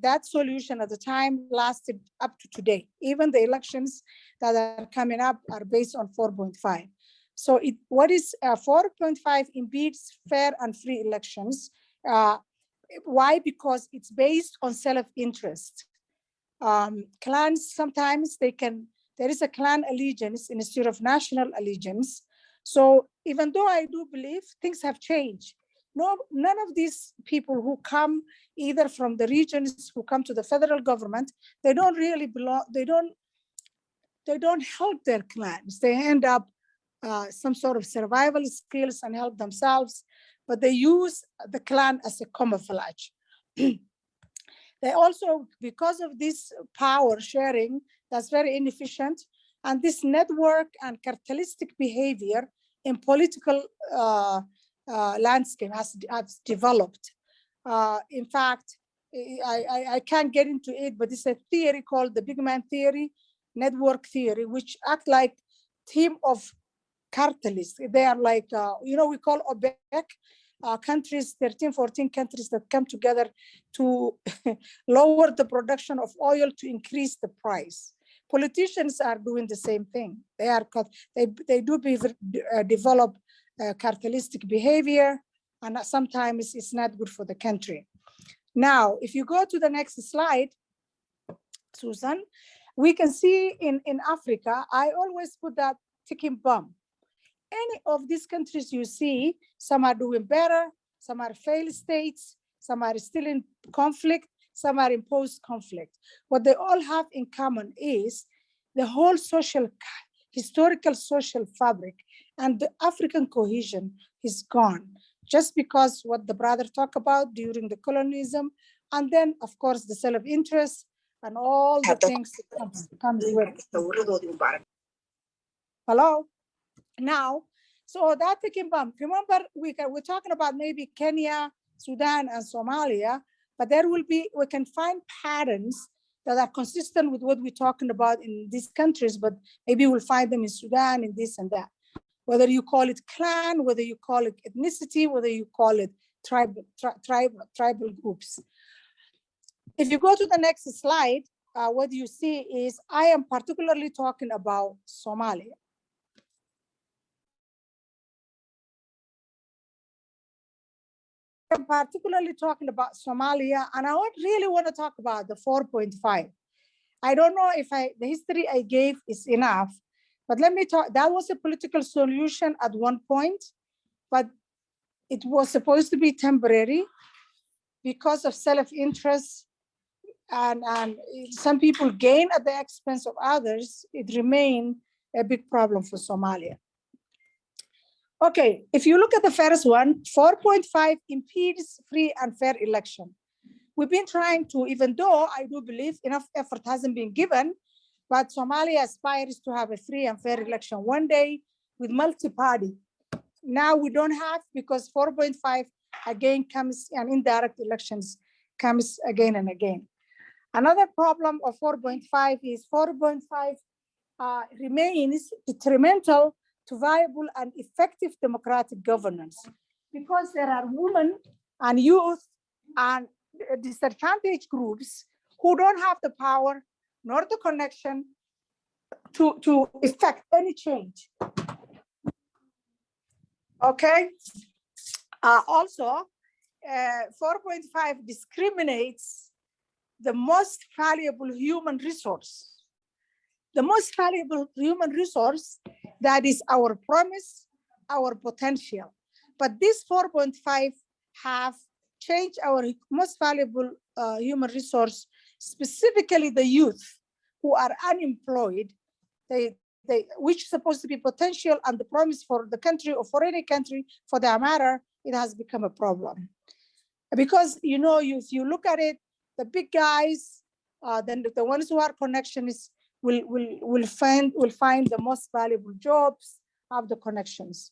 Speaker 5: that solution at the time lasted up to today. Even the elections that are coming up are based on 4.5. So what is 4.5 impedes fair and free elections. Why? Because it's based on self-interest. Clans, sometimes there is a clan allegiance instead of national allegiance. So even though I do believe things have changed, none of these people who come either from the regions who come to the federal government, they don't really belong, they don't help their clans. They end up some sort of survival skills and help themselves, but they use the clan as a camouflage. They also, because of this power sharing, that's very inefficient, and this network and cartelistic behavior in political landscape has developed. In fact, I can't get into it, but it's a theory called the big man theory, network theory, which act like team of cartelists. They are like, we call OPEC countries, 13, 14 countries that come together to lower the production of oil to increase the price. Politicians are doing the same thing. They do develop cartelistic behavior, and sometimes it's not good for the country. Now, if you go to the next slide, Susan, we can see in Africa, I always put that ticking bomb. Any of these countries you see, some are doing better, some are failed states, some are still in conflict, some are in post-conflict. What they all have in common is the whole historical social fabric and the African cohesion is gone, just because what the brother talked about during the colonialism, and then of course the self-interest and all the things that comes with it. Hello? Now, so that ticking bomb, remember we're talking about maybe Kenya, Sudan, and Somalia, but we can find patterns that are consistent with what we're talking about in these countries, but maybe we'll find them in Sudan, in this and that. Whether you call it clan, whether you call it ethnicity, whether you call it tribal groups. If you go to the next slide, what you see is I am particularly talking about Somalia. I'm particularly talking about Somalia, and I really want to talk about the 4.5. I don't know if the history I gave is enough, but let me talk. That was a political solution at one point, but it was supposed to be temporary because of self-interest, and some people gain at the expense of others. It remained a big problem for Somalia. Okay, if you look at the first one, 4.5 impedes free and fair election. We've been trying to, even though I do believe enough effort hasn't been given, but Somalia aspires to have a free and fair election one day with multi-party. Now we don't have, because 4.5 again comes, and indirect elections comes again and again. Another problem of 4.5 is 4.5 remains detrimental to viable and effective democratic governance, because there are women and youth and disadvantaged groups who don't have the power nor the connection to effect any change. Okay. Also, 4.5 discriminates the most valuable human resource. The most valuable human resource, that is our promise, our potential. But this 4.5 have changed our most valuable human resource, specifically the youth who are unemployed, which is supposed to be potential and the promise for the country, or for any country for that matter. It has become a problem. Because, you know, if you look at it, the big guys, then the ones who are connections will find the most valuable jobs, have the connections.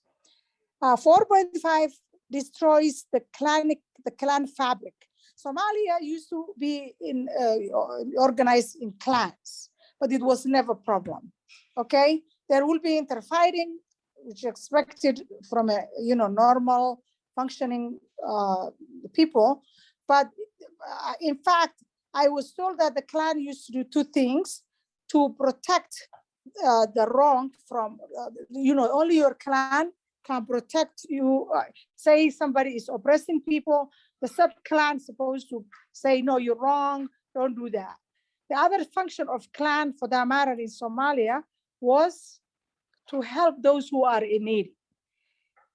Speaker 5: 4.5 destroys the clan fabric. Somalia used to be organized in clans, but it was never a problem. Okay, there will be interfighting, which is expected from a normal functioning people, but in fact, I was told that the clan used to do two things to protect the wrong from, only your clan can protect you. Say somebody is oppressing people, the sub-clan is supposed to say, no, you're wrong, don't do that. The other function of clan, for that matter, in Somalia was to help those who are in need.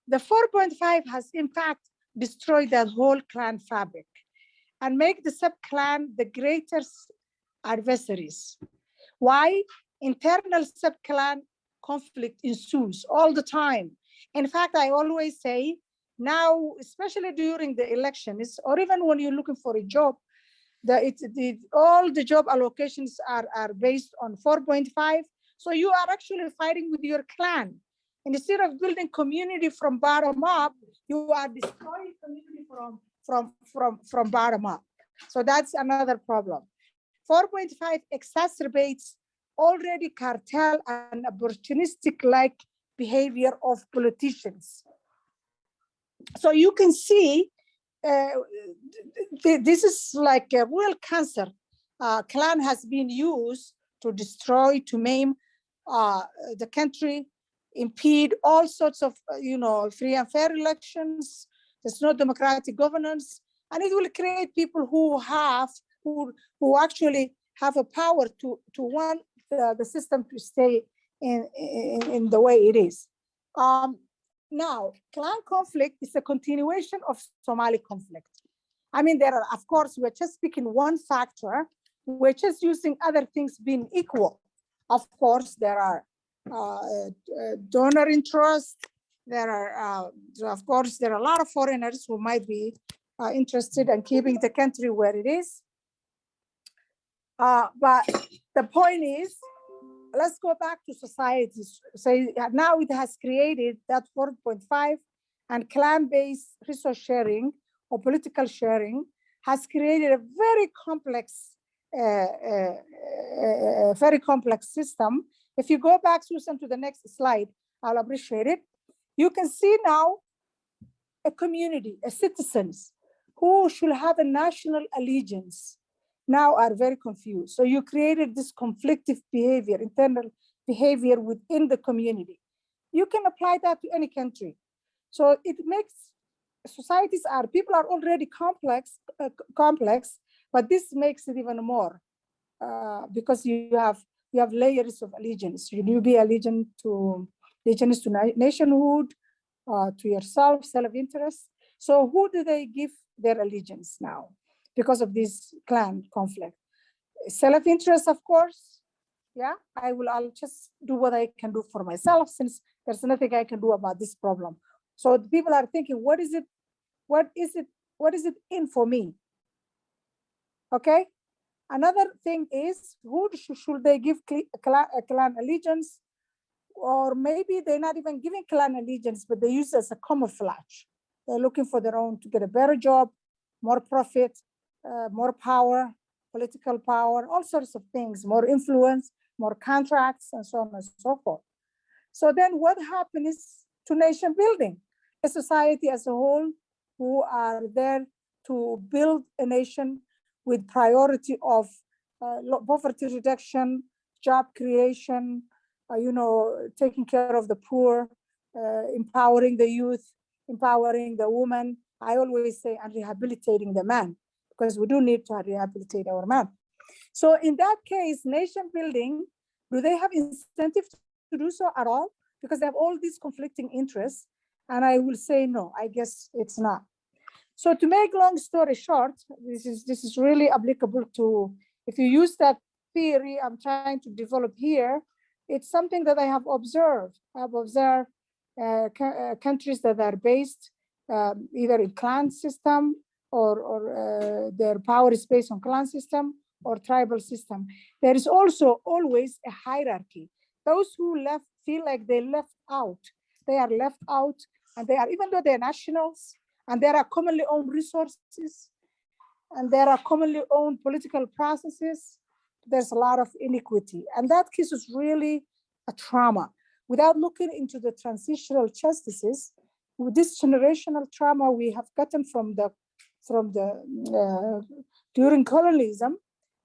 Speaker 5: The 4.5 has, in fact, destroyed that whole clan fabric and make the sub-clan the greatest adversaries. Why? Internal sub-clan conflict ensues all the time. In fact, I always say now, especially during the elections, or even when you're looking for a job, all the job allocations are based on 4.5. So you are actually fighting with your clan. And instead of building community from bottom up, you are destroying community from bottom up. So that's another problem. 4.5 exacerbates already cartel and opportunistic-like behavior of politicians. So you can see this is like a real cancer. Clan has been used to destroy, to maim the country, impede all sorts of free and fair elections. There's no democratic governance, and it will create people who actually have a power to want the system to stay in the way it is. Now, clan conflict is a continuation of Somali conflict. I mean, there are, of course, we're just picking one factor. We're just using other things being equal. Of course, there are donor interest. There are, of course, there are a lot of foreigners who might be interested in keeping the country where it is. But the point is, let's go back to society. So now it has created that 4.5 and clan-based resource sharing or political sharing has created a very complex system. If you go back, Susan, to the next slide, I'll appreciate it. You can see now a community, a citizens who should have a national allegiance now are very confused. So you created this conflictive behavior, internal behavior within the community. You can apply that to any country. So it makes societies are, people are already complex, but this makes it even more because you have layers of allegiance. You be allegiance to nationhood, to yourself, self-interest. So who do they give their allegiance now because of this clan conflict? Self-interest, of course. Yeah, I'll just do what I can do for myself, since there's nothing I can do about this problem. So people are thinking, what is it in for me? Okay. Another thing is, who should they give clan allegiance? Or maybe they're not even giving clan allegiance, but they use it as a camouflage. They're looking for their own, to get a better job, more profit, more power, political power, all sorts of things, more influence, more contracts, and so on and so forth. So then what happens to nation building? A society as a whole who are there to build a nation with priority of poverty reduction, job creation, taking care of the poor, empowering the youth, empowering the woman. I always say, and rehabilitating the man, because we do need to rehabilitate our man. So in that case, nation building, do they have incentive to do so at all? Because they have all these conflicting interests. And I will say, no, I guess it's not. So to make long story short, this is really applicable to, if you use that theory I'm trying to develop here, it's something that I have observed. I've observed countries that are based either in clan system or their power is based on clan system or tribal system. There is also always a hierarchy. Those who feel like they left out, they are left out, and they are, even though they're nationals, and there are commonly owned resources, and there are commonly owned political processes, there's a lot of inequity. And that case is really a trauma. Without looking into the transitional justices, with this generational trauma we have gotten from the during colonialism,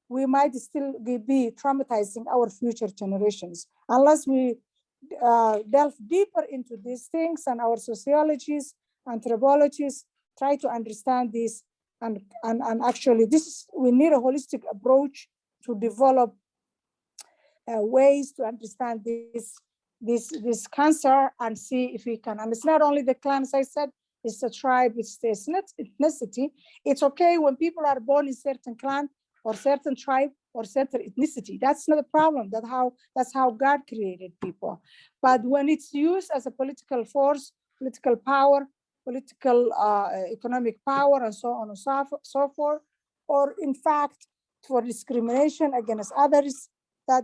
Speaker 5: we might still be traumatizing our future generations unless we delve deeper into these things, and our sociologists, anthropologists try to understand this. And actually, we need a holistic approach to develop ways to understand this cancer and see if we can. And it's not only the clan, as I said, it's the tribe, it's the ethnicity. It's okay when people are born in certain clan or certain tribe or certain ethnicity. That's not a problem. That's how God created people. But when it's used as a political force, political power, political economic power, and so on and so forth, or in fact for discrimination against others,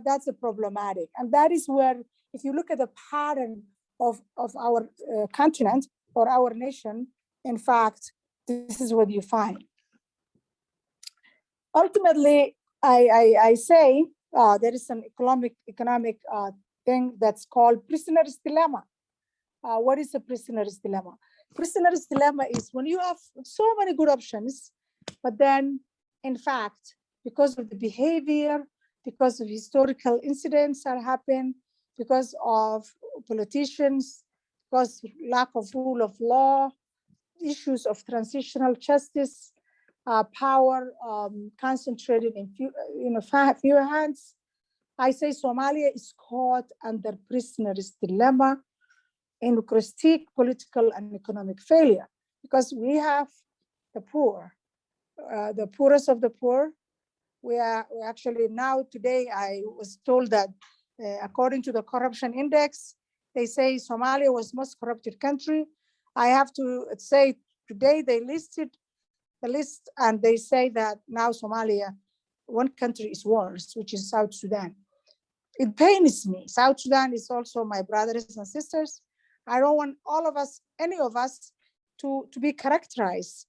Speaker 5: that's a problematic. And that is where, if you look at the pattern of our continent or our nation, in fact, this is what you find. Ultimately, I say there is an economic thing that's called prisoner's dilemma. What is a prisoner's dilemma? Prisoner's dilemma is when you have so many good options, but then, in fact, because of the behavior, because of historical incidents that happen, because of politicians, because of lack of rule of law, issues of transitional justice, power concentrated in few hands. I say Somalia is caught under prisoner's dilemma in critique political and economic failure, because we have the poor, the poorest of the poor. We actually now today, I was told that according to the corruption index, they say Somalia was most corrupted country. I have to say today they listed the list and they say that now Somalia, one country is worse, which is South Sudan. It pains me. South Sudan is also my brothers and sisters. I don't want all of us, any of us, to be characterized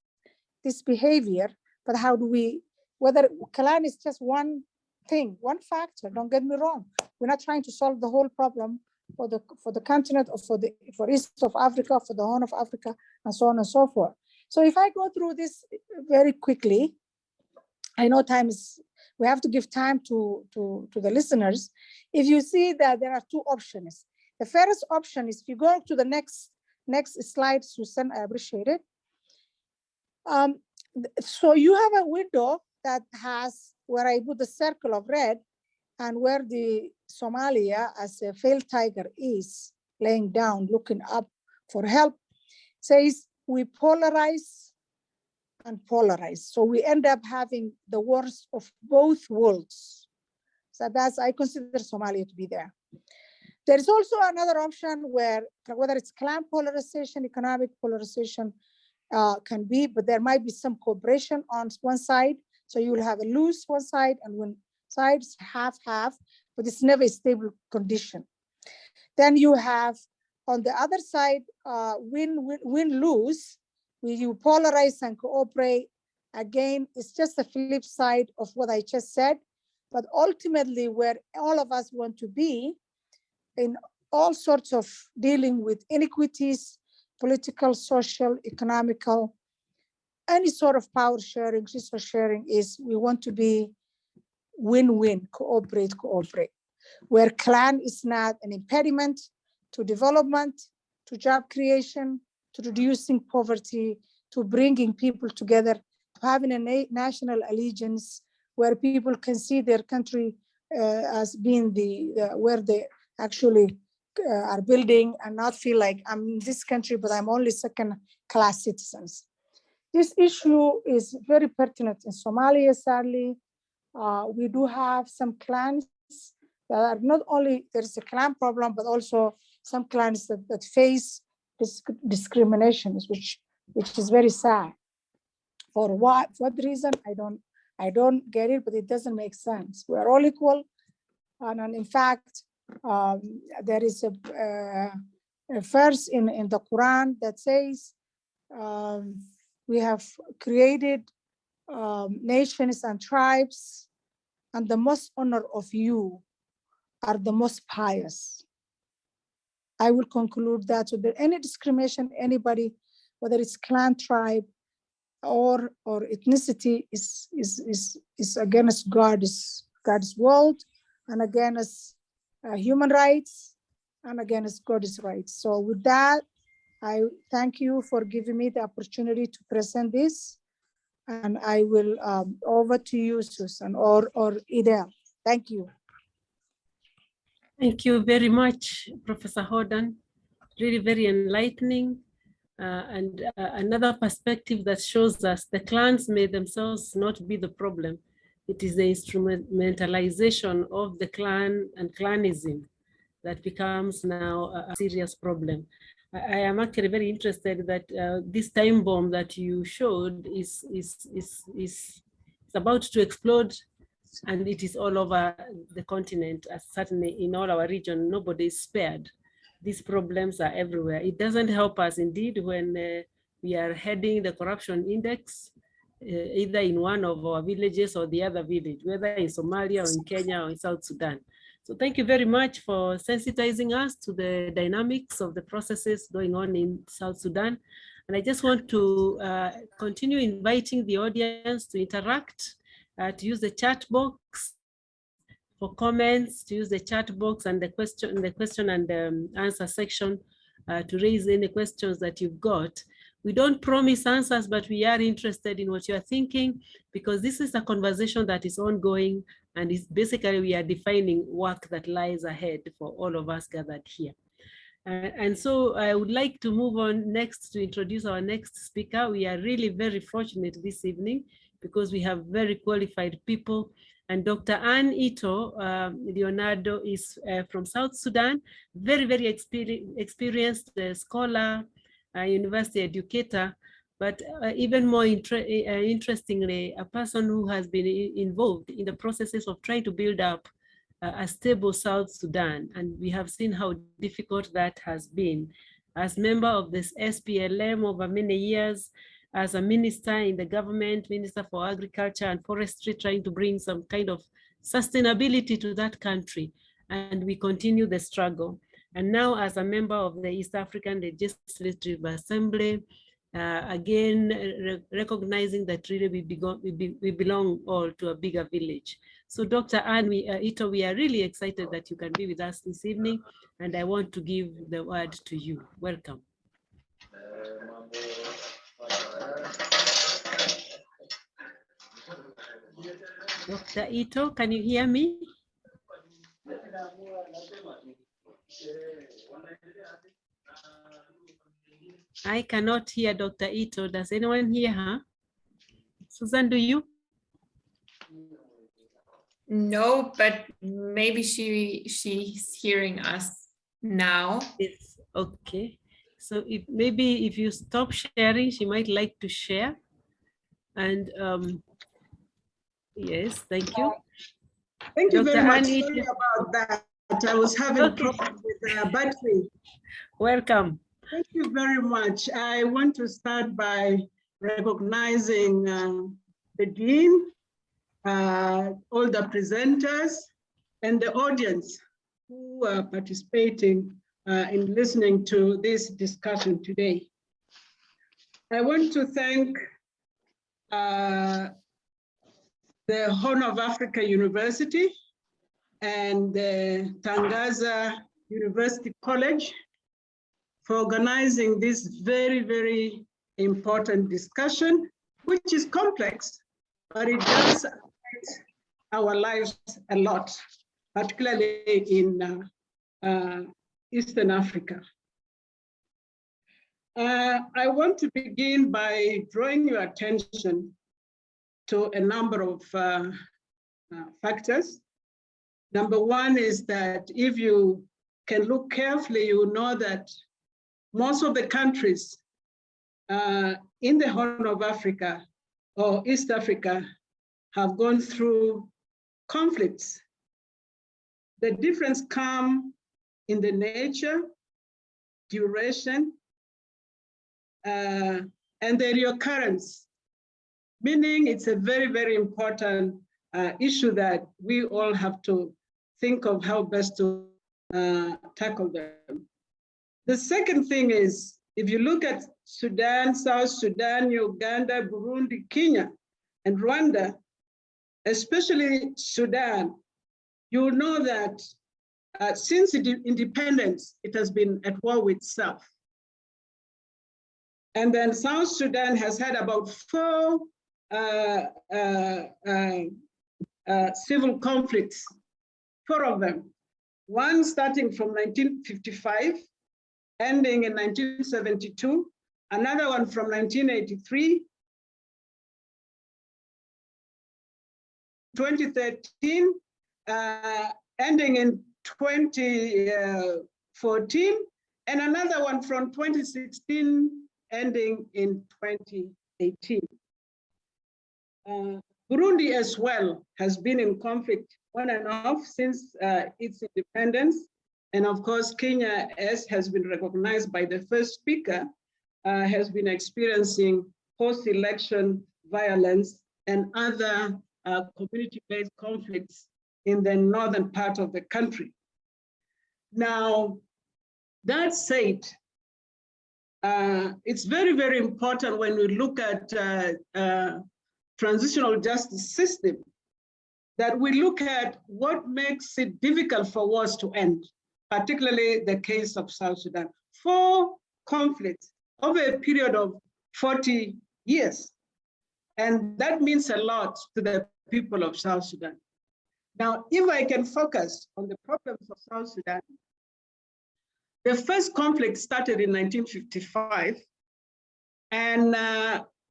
Speaker 5: this behavior, but how do we, whether clan is just one thing, one factor, don't get me wrong. We're not trying to solve the whole problem for the continent or for East of Africa, for the Horn of Africa, and so on and so forth. So if I go through this very quickly, I know we have to give time to the listeners. If you see that there are two options. The first option is, if you go to the next slide, Susan, I appreciate it. So you have a window that has where I put the circle of red and where the Somalia as a failed tiger is laying down, looking up for help, says we polarize and polarize. So we end up having the worst of both worlds. So that's, I consider Somalia to be there. There is also another option where, whether it's clan polarization, economic polarization can be, but there might be some cooperation on one side. So you will have a loose one side and one sides half, but it's never a stable condition. Then you have on the other side, win-lose, where you polarize and cooperate. Again, it's just the flip side of what I just said, but ultimately where all of us want to be in all sorts of dealing with inequities, political, social, economical, any sort of power sharing, resource sharing is we want to be win-win, cooperate, where clan is not an impediment to development, to job creation, to reducing poverty, to bringing people together, to having a national allegiance where people can see their country as being where they actually are building and not feel like I'm in this country, but I'm only second-class citizens. This issue is very pertinent in Somalia, sadly. We do have some clans that are not only, there's a clan problem, but also some clans that face discrimination, which is very sad. For what reason, I don't get it, but it doesn't make sense. We are all equal. And in fact, there is a verse in the Quran that says, we have created nations and tribes, and the most honor of you are the most pious. I will conclude that. So that any discrimination, anybody, whether it's clan, tribe, or ethnicity, is against God's world, and against human rights, and against God's rights. So with that, I thank you for giving me the opportunity to present this, and I will over to you, Susan, or Idel. Thank you.
Speaker 2: Thank you very much, Professor Hodan. Really very enlightening. And another perspective that shows us the clans may themselves not be the problem. It is the instrumentalization of the clan and clannism that becomes now a serious problem. I am actually very interested that this time bomb that you showed is about to explode, and it is all over the continent. Certainly in all our region, nobody is spared. These problems are everywhere. It doesn't help us indeed when we are heading the corruption index, either in one of our villages or the other village, whether in Somalia or in Kenya or in South Sudan. So thank you very much for sensitizing us to the dynamics of the processes going on in South Sudan. And I just want to continue inviting the audience to interact, to use the chat box for comments, to use the chat box and the question and answer section to raise any questions that you've got. We don't promise answers, but we are interested in what you are thinking, because this is a conversation that is ongoing, and it's basically we are defining work that lies ahead for all of us gathered here. And so I would like to move on next to introduce our next speaker. We are really very fortunate this evening because we have very qualified people. And Dr. Ann Ito Leonardo is from South Sudan, very, very experienced scholar, university educator, but even more interestingly, a person who has been involved in the processes of trying to build up a stable South Sudan. And we have seen how difficult that has been. As member of this SPLM over many years, as a minister in the government, Minister for Agriculture and Forestry, trying to bring some kind of sustainability to that country. And we continue the struggle. And now as a member of the East African Legislative Assembly, again, recognizing that really we belong all to a bigger village. So Dr. Ann Ito, we are really excited that you can be with us this evening, and I want to give the word to you. Welcome. Dr. Ito, can you hear me? I cannot hear Dr. Ito. Does anyone hear her? Susan, do you?
Speaker 1: No, but maybe she's hearing us now.
Speaker 2: Yes, okay. So maybe if you stop sharing, she might like to share. And yes, thank you.
Speaker 6: Thank you
Speaker 2: Dr.
Speaker 6: very much.
Speaker 2: Annie,
Speaker 6: Sorry about that. I was having problems with the battery.
Speaker 2: welcome.
Speaker 6: Thank you very much. I want to start by recognizing the Dean, all the presenters, and the audience who are participating in listening to this discussion today. I want to thank the Horn of Africa University and the Tangaza University College for organizing this very, very important discussion, which is complex, but it does affect our lives a lot, particularly in Eastern Africa. I want to begin by drawing your attention to a number of factors. Number one is that if you can look carefully, you will know that most of the countries in the Horn of Africa or East Africa have gone through conflicts. The difference comes in the nature, duration, and the reoccurrence, meaning it's a very, very important issue that we all have to think of how best to tackle them. The second thing is, if you look at Sudan, South Sudan, Uganda, Burundi, Kenya, and Rwanda, especially Sudan, you will know that since independence, it has been at war with itself. And then South Sudan has had about 4 civil conflicts, 4 of them. One starting from 1955, ending in 1972, another one from 1983, 2013, ending in 2014, and another one from 2016, ending in 2018. Burundi as well has been in conflict on and off since its independence. And of course, Kenya, as has been recognized by the first speaker, has been experiencing post-election violence and other community-based conflicts in the northern part of the country. Now, that said, it's very, very important when we look at transitional justice system that we look at what makes it difficult for wars to end, particularly the case of South Sudan. 4 conflicts over a period of 40 years. And that means a lot to the people of South Sudan. Now, if I can focus on the problems of South Sudan, the first conflict started in 1955. And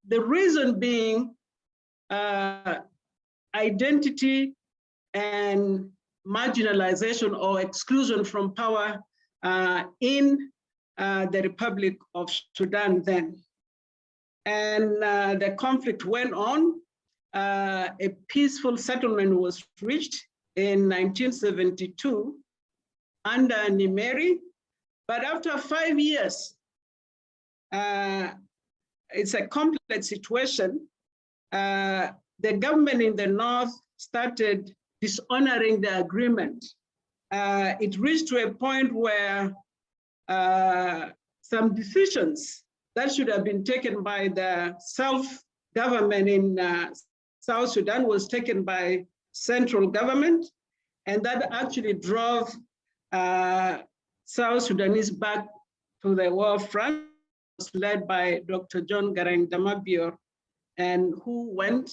Speaker 6: the reason being identity and marginalization or exclusion from power in the Republic of Sudan then. And the conflict went on. A peaceful settlement was reached in 1972 under Nimeri. But after 5 years, it's a complex situation. The government in the north started dishonoring the agreement. It reached to a point where some decisions that should have been taken by the self-government in South Sudan was taken by central government, and that actually drove South Sudanese back to the war front, led by Dr. John Garang Damabior, and who went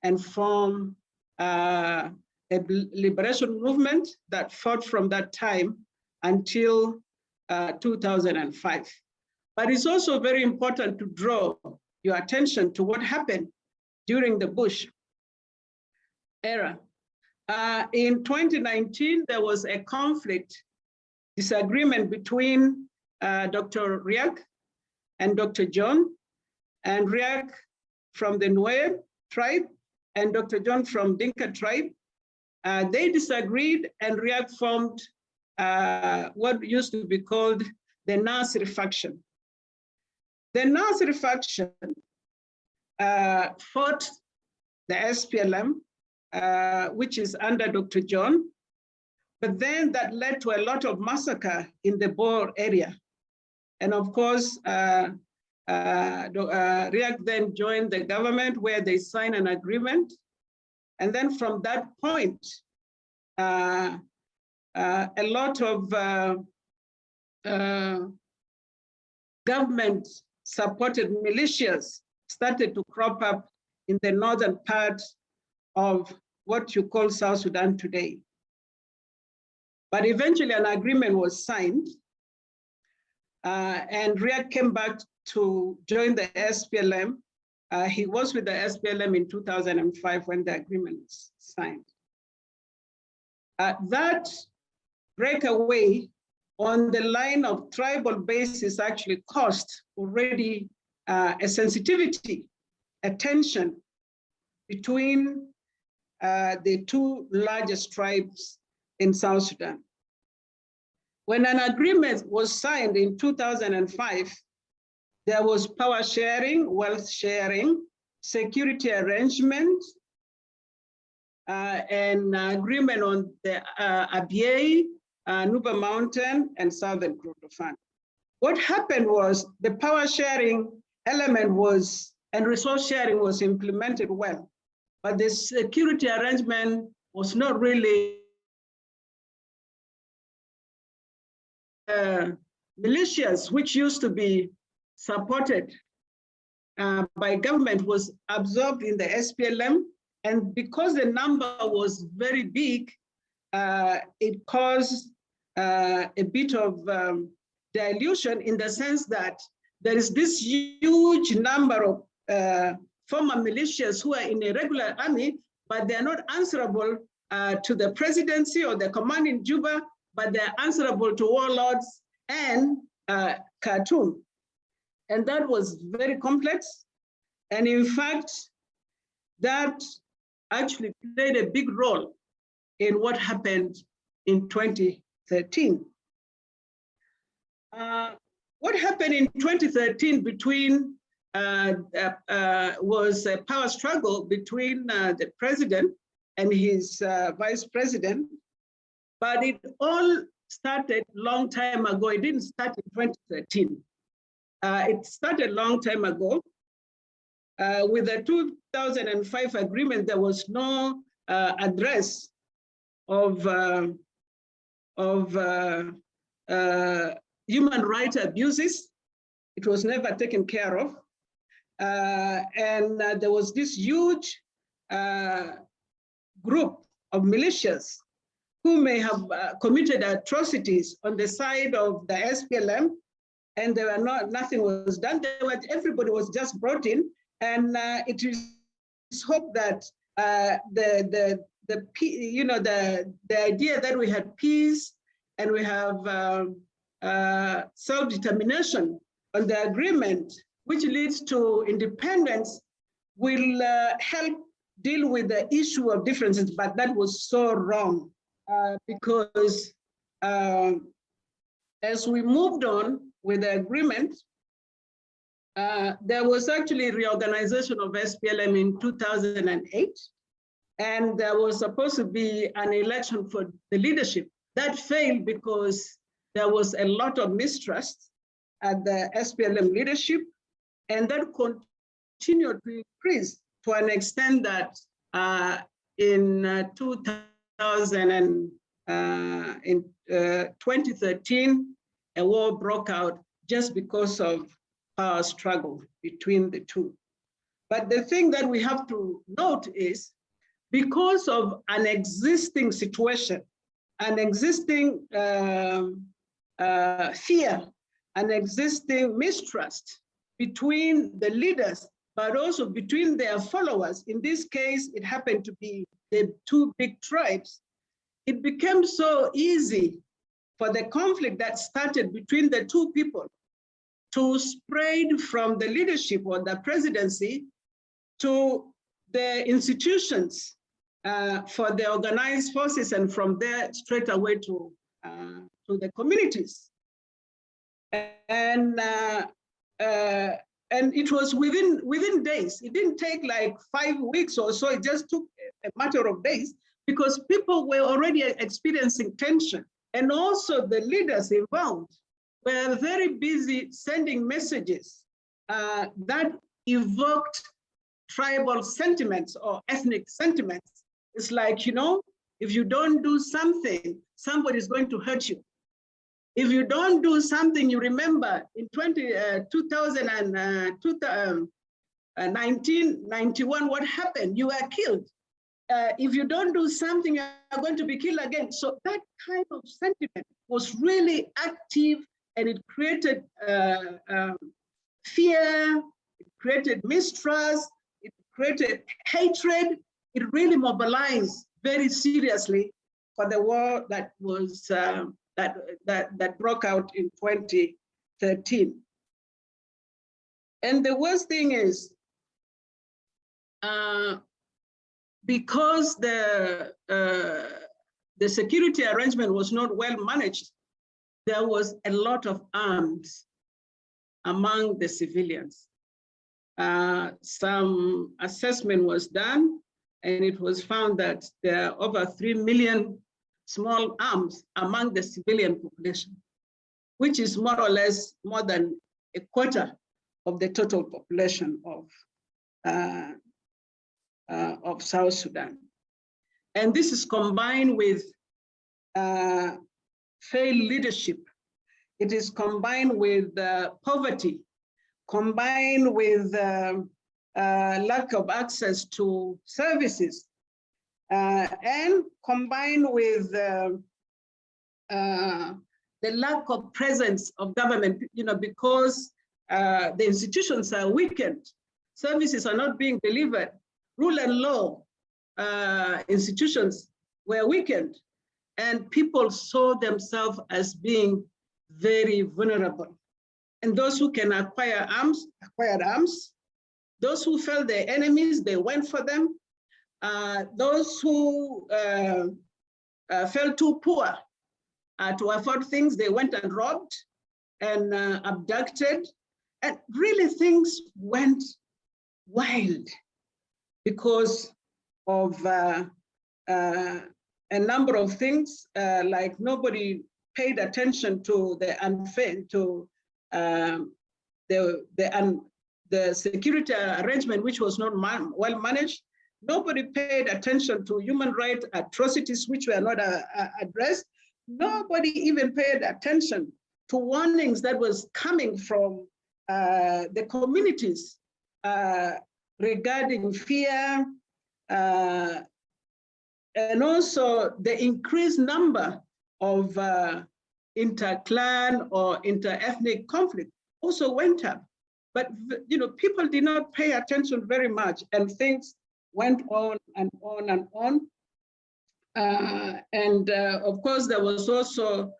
Speaker 6: and formed a liberation movement that fought from that time until 2005. But it's also very important to draw your attention to what happened during the Bush era. In 2019, there was a conflict, disagreement between Dr. Riek and Dr. John, and Riek from the Nuer tribe and Dr. John from Dinka tribe. They disagreed, and Riek formed what used to be called the Nasri faction. The Nasri faction fought the SPLM, which is under Dr. John, but then that led to a lot of massacre in the Bor area. And of course, Riek then joined the government where they signed an agreement. And then from that point, a lot of government-supported militias started to crop up in the northern part of what you call South Sudan today. But eventually an agreement was signed, and Riek came back to join the SPLM. He was with the SPLM in 2005 when the agreement was signed. That breakaway on the line of tribal basis actually caused already a sensitivity, a tension between the two largest tribes in South Sudan. When an agreement was signed in 2005, there was power sharing, wealth sharing, security arrangement, and agreement on the Abyei, Nuba Mountain, and Southern Kordofan. What happened was the power sharing element was, and resource sharing was implemented well, but the security arrangement was not really militias, which used to be supported by government, was absorbed in the SPLM. And because the number was very big, it caused a bit of dilution in the sense that there is this huge number of former militias who are in a regular army, but they're not answerable to the presidency or the command in Juba, but they're answerable to warlords and Khartoum. And that was very complex. And in fact, that actually played a big role in what happened in 2013. What happened in 2013 between was a power struggle between the president and his vice president, but it all started a long time ago. It didn't start in 2013. It started a long time ago. With the 2005 agreement, there was no address of human rights abuses. It was never taken care of. And there was this huge group of militias who may have committed atrocities on the side of the SPLM, and there were nothing was done. Everybody was just brought in, and it is hoped that the idea that we had peace and we have self-determination on the agreement, which leads to independence, will help deal with the issue of differences, but that was so wrong because as we moved on with the agreement, there was actually reorganization of SPLM in 2008, and there was supposed to be an election for the leadership. That failed because there was a lot of mistrust at the SPLM leadership, and that continued to increase to an extent that in 2013, a war broke out just because of power struggle between the two. But the thing that we have to note is, because of an existing situation, an existing fear, an existing mistrust between the leaders, but also between their followers. In this case, it happened to be the two big tribes. It became so easy for the conflict that started between the two people to spread from the leadership or the presidency to the institutions for the organized forces, and from there straight away to the communities. And it was within days. It didn't take like 5 weeks or so. It just took a matter of days, because people were already experiencing tension. And also the leaders involved were very busy sending messages that evoked tribal sentiments or ethnic sentiments. It's like, you know, if you don't do something, somebody's going to hurt you. If you don't do something, you remember in 1991, what happened? You were killed. If you don't do something, you're going to be killed again. So that kind of sentiment was really active, and it created fear, it created mistrust, it created hatred. It really mobilized very seriously for the war that was that broke out in 2013. And the worst thing is, because the security arrangement was not well managed, there was a lot of arms among the civilians. Some assessment was done, and it was found that there are over 3 million small arms among the civilian population, which is more or less more than a quarter of the total population of South Sudan. And this is combined with failed leadership. It is combined with poverty, combined with lack of access to services, and combined with the lack of presence of government, you know, because the institutions are weakened, services are not being delivered, rule and law institutions were weakened, and people saw themselves as being very vulnerable. And those who can acquire arms, acquired arms. Those who felt their enemies, they went for them. Those who felt too poor to afford things, they went and robbed and abducted. And really things went wild because of a number of things, like nobody paid attention to the unfair, to the security arrangement, which was not well managed. Nobody paid attention to human rights atrocities, which were not addressed. Nobody even paid attention to warnings that was coming from the communities regarding fear, and also the increased number of inter-clan or inter-ethnic conflict also went up. But you know, people did not pay attention very much, and things went on and on and on. Of course, there was also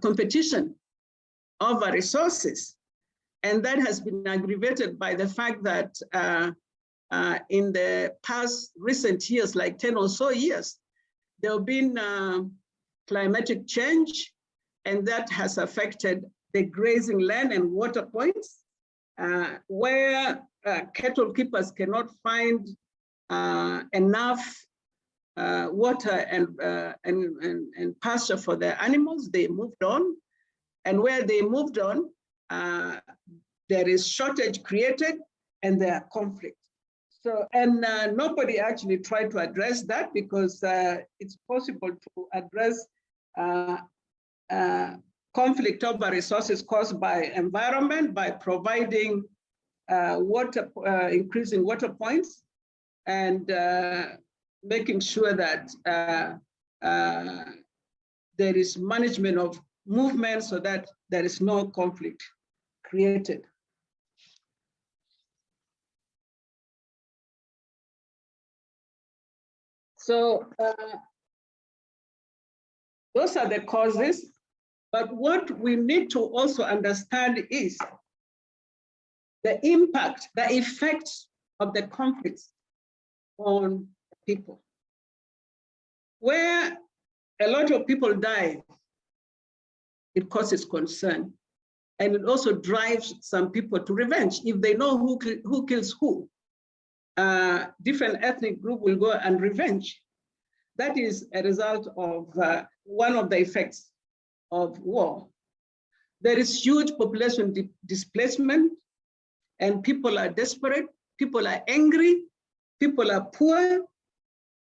Speaker 6: competition over resources, and that has been aggravated by the fact that in the past recent years, like 10 or so years, there have been climatic change, and that has affected the grazing land and water points, where cattle keepers cannot find enough water and pasture for their animals. They moved on, and where they moved on, there is shortage created and there are conflict. So, and nobody actually tried to address that, because it's possible to address conflict over resources caused by environment by providing water, increasing water points, and making sure that there is management of movement so that there is no conflict created. So those are the causes, but what we need to also understand is the impact, the effects of the conflicts on people. Where a lot of people die, it causes concern, and it also drives some people to revenge. If they know who kills who, different ethnic group will go and revenge. That is a result of one of the effects of war. There is huge population displacement, and people are desperate, people are angry, people are poor,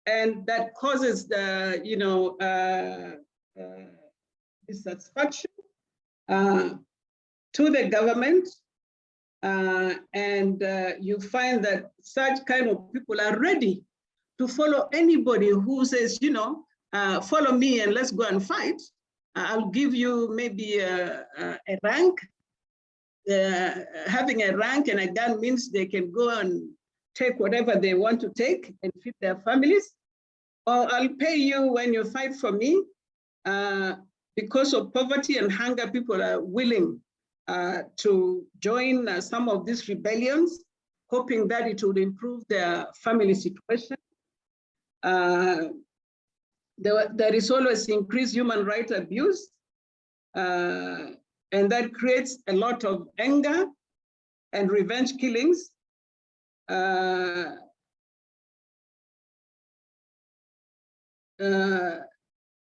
Speaker 6: and that causes the, dissatisfaction to the government. And you find that such kind of people are ready to follow anybody who says, follow me and let's go and fight. I'll give you maybe a rank. Having a rank and a gun means they can go and take whatever they want to take and feed their families. Or I'll pay you when you fight for me. Because of poverty and hunger, people are willing to join some of these rebellions, hoping that it would improve their family situation. There is always increased human rights abuse, and that creates a lot of anger and revenge killings.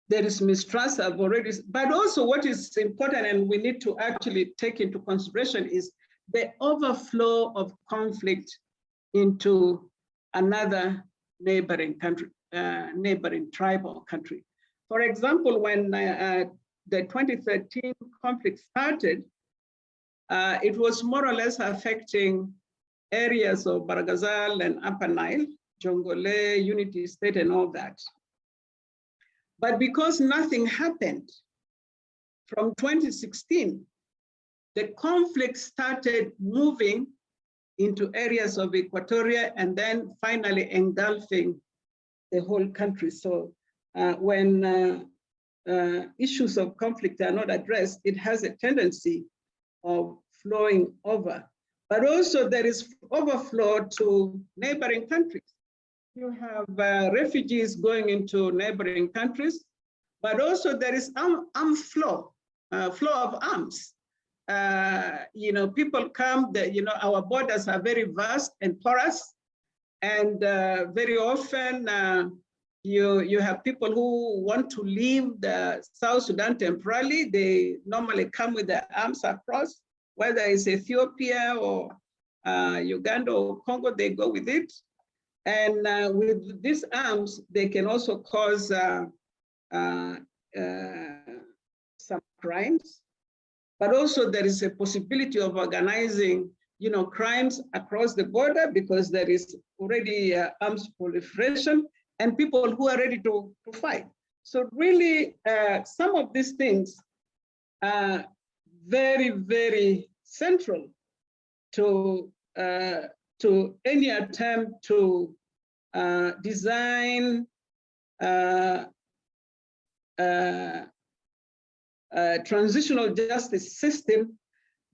Speaker 6: There is mistrust, I've already, but also what is important and we need to actually take into consideration is the overflow of conflict into another neighboring country, neighboring tribal country. For example, when the 2013 conflict started, it was more or less affecting areas of Barghazal and Upper Nile, Jongole, Unity State, and all that. But because nothing happened, from 2016, the conflict started moving into areas of Equatoria and then finally engulfing the whole country. So when issues of conflict are not addressed, it has a tendency of flowing over. But also there is overflow to neighboring countries. You have refugees going into neighboring countries, but also there is flow of arms. People come, our borders are very vast and porous, and very often you have people who want to leave the South Sudan temporarily. They normally come with their arms across, whether it's Ethiopia or Uganda or Congo, they go with it. And with these arms, they can also cause some crimes, but also there is a possibility of organizing, crimes across the border because there is already arms proliferation and people who are ready to fight. So really, some of these things are very, very central to any attempt to design a transitional justice system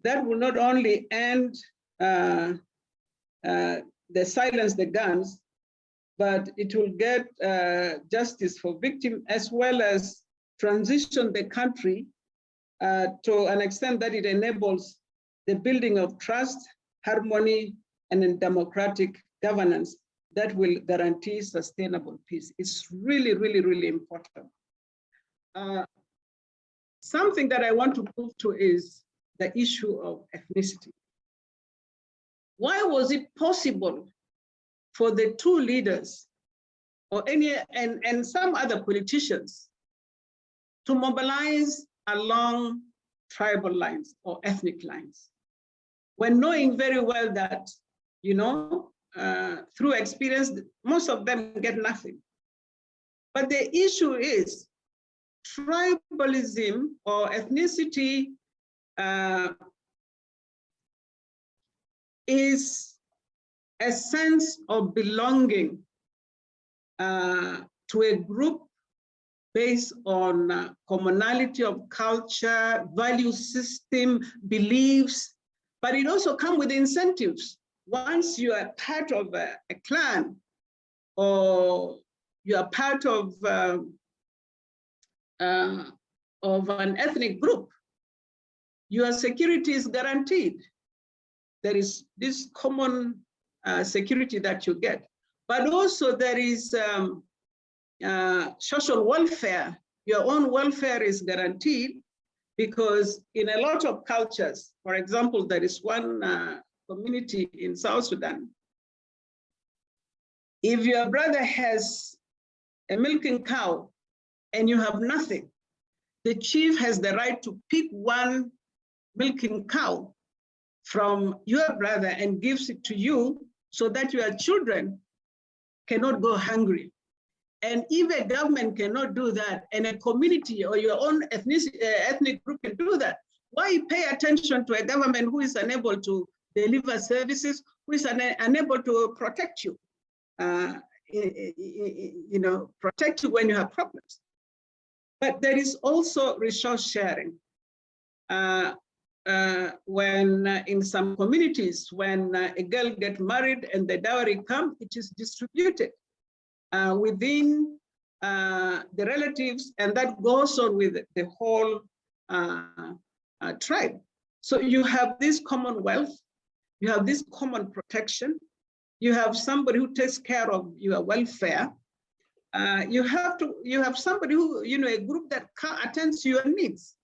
Speaker 6: that will not only end silence the guns, but it will get justice for victims as well as transition the country to an extent that it enables the building of trust, harmony, and in democratic governance that will guarantee sustainable peace. It's really, really, really important. Something that I want to move to is the issue of ethnicity. Why was it possible for the two leaders or and some other politicians to mobilize along tribal lines or ethnic lines when knowing very well that, through experience, most of them get nothing. But the issue is tribalism or ethnicity is a sense of belonging to a group based on commonality of culture, value system, beliefs, but it also comes with incentives. Once you are part of a clan, or you are part of an ethnic group, your security is guaranteed. There is this common security that you get, but also there is social welfare. Your own welfare is guaranteed, because in a lot of cultures, for example, there is one community in South Sudan. If your brother has a milking cow and you have nothing, the chief has the right to pick one milking cow from your brother and gives it to you so that your children cannot go hungry. And if a government cannot do that, and a community or your own ethnic group can do that, why pay attention to a government who is unable to deliver services, who is unable to protect you, protect you when you have problems? But there is also resource sharing. When in some communities, when a girl gets married and the dowry comes, it is distributed within the relatives, and that goes on with the whole tribe. So you have this commonwealth, you have this common protection, you have somebody who takes care of your welfare. You have somebody who, a group that attends to your needs.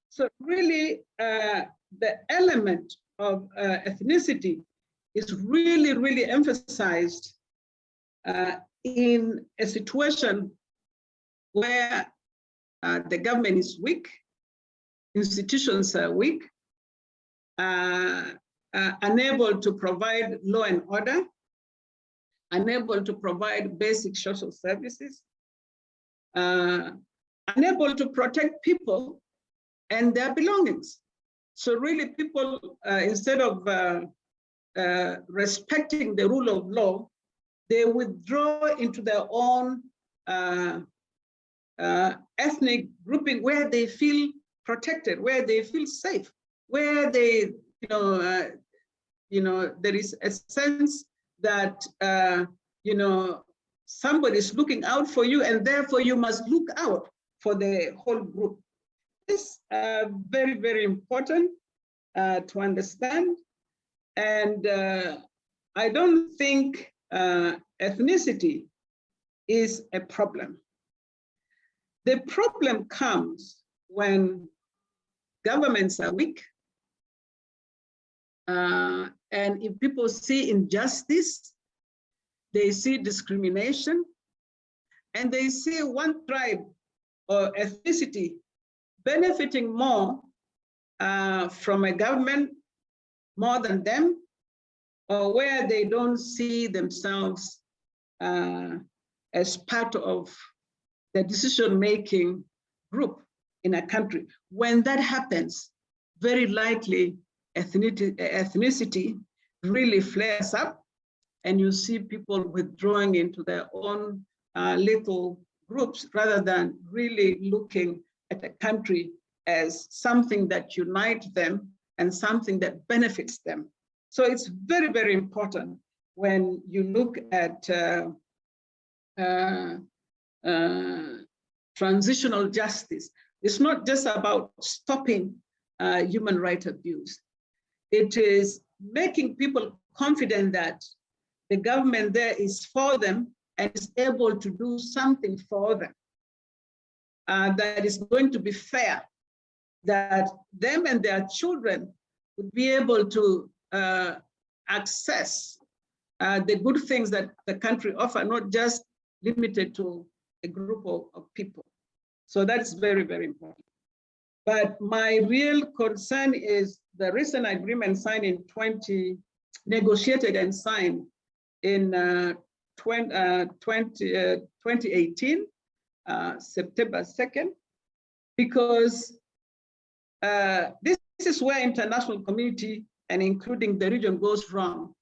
Speaker 6: So really, the element of ethnicity is really, really emphasized in a situation where the government is weak, institutions are weak, unable to provide law and order, unable to provide basic social services, unable to protect people and their belongings. So really people, instead of respecting the rule of law, they withdraw into their own ethnic grouping where they feel protected, where they feel safe, where they, there is a sense that, somebody's looking out for you, and therefore you must look out for the whole group. This is very, very important to understand. And I don't think ethnicity is a problem. The problem comes when governments are weak, and if people see injustice, they see discrimination, and they see one tribe or ethnicity benefiting more from a government more than them, or where they don't see themselves as part of the decision-making group in a country. When that happens, very likely ethnicity really flares up, and you see people withdrawing into their own little groups rather than really looking at a country as something that unites them and something that benefits them. So it's very, very important when you look at transitional justice. It's not just about stopping human rights abuse. It is making people confident that the government there is for them and is able to do something for them that is going to be fair, that them and their children would be able to access the good things that the country offers, not just limited to a group of people. So that's very, very important. But my real concern is the recent agreement signed in negotiated and signed in 2018, September 2nd, because this is where international community and including the region goes wrong.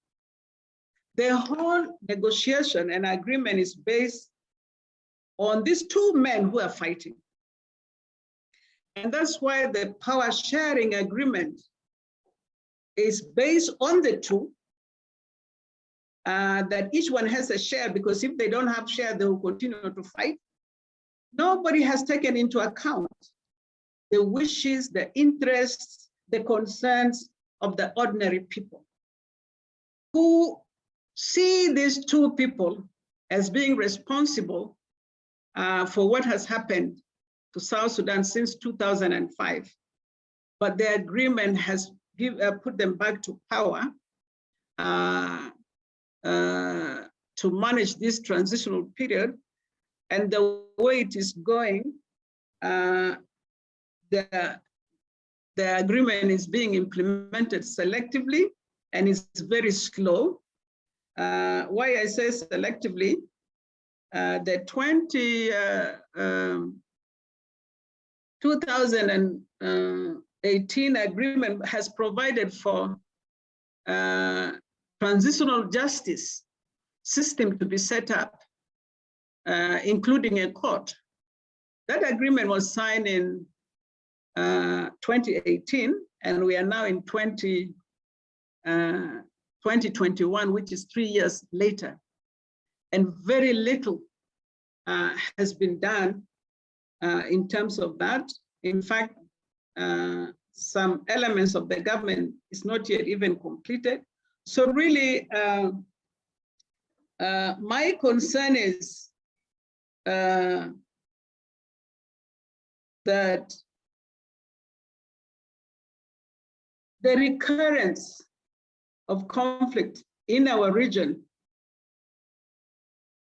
Speaker 6: The whole negotiation and agreement is based on these two men who are fighting. And that's why the power sharing agreement is based on the two, that each one has a share, because if they don't have share, they will continue to fight. Nobody has taken into account the wishes, the interests, the concerns of the ordinary people who see these two people as being responsible for what has happened to South Sudan since 2005. But the agreement has put them back to power to manage this transitional period. And the way it is going, the agreement is being implemented selectively and is very slow. Why I say selectively, the 2018 agreement has provided for transitional justice system to be set up, including a court. That agreement was signed in 2018, and we are now in 2021, which is 3 years later. And very little has been done in terms of that. In fact, some elements of the government is not yet even completed. So really, my concern is that the recurrence of conflict in our region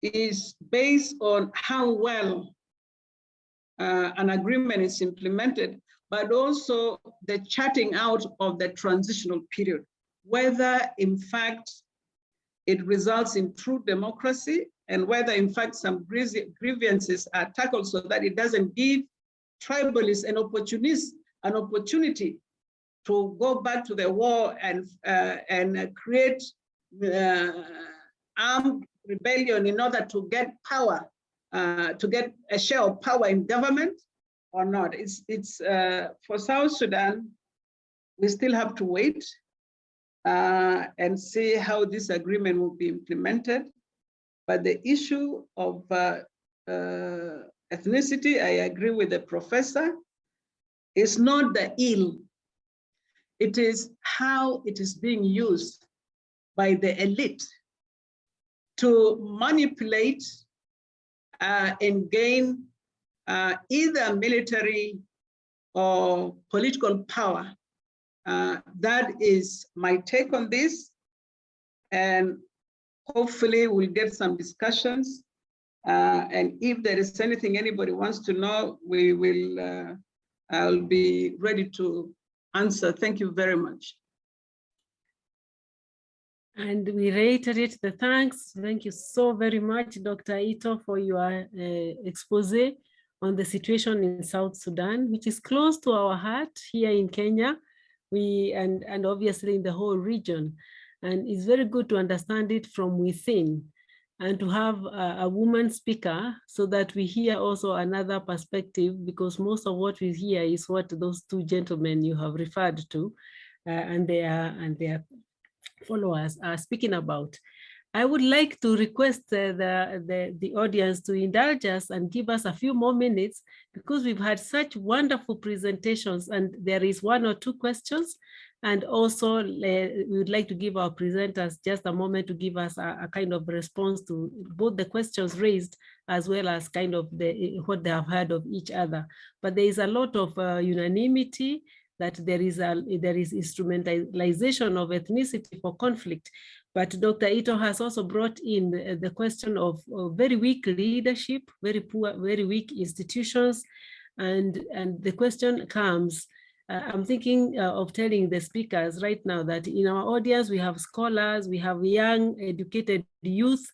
Speaker 6: is based on how well an agreement is implemented, but also the charting out of the transitional period, whether in fact it results in true democracy, and whether in fact some grievances are tackled so that it doesn't give tribalists an opportunity to go back to the war and create armed rebellion in order to get power, to get a share of power in government or not. It's for South Sudan, we still have to wait and see how this agreement will be implemented. But the issue of ethnicity, I agree with the professor, is not the ill. It is how it is being used by the elite to manipulate and gain either military or political power. That is my take on this, and hopefully we'll get some discussions. And if there is anything anybody wants to know, we will. I'll be ready to answer. Thank you very much.
Speaker 2: And we reiterate the thanks. Thank you so very much, Dr. Ito, for your expose on the situation in South Sudan, which is close to our heart here in Kenya, and obviously in the whole region. And it's very good to understand it from within and to have a woman speaker so that we hear also another perspective, because most of what we hear is what those two gentlemen you have referred to and their followers are speaking about. I would like to request the audience to indulge us and give us a few more minutes, because we've had such wonderful presentations and there is 1 or 2 questions. And also we would like to give our presenters just a moment to give us a kind of response to both the questions raised as well as kind of what they have heard of each other. But there is a lot of unanimity that there is instrumentalization of ethnicity for conflict. But Dr. Ito has also brought in the question of very weak leadership, very poor, very weak institutions. And the question comes, I'm thinking of telling the speakers right now that in our audience, we have scholars, we have young, educated youth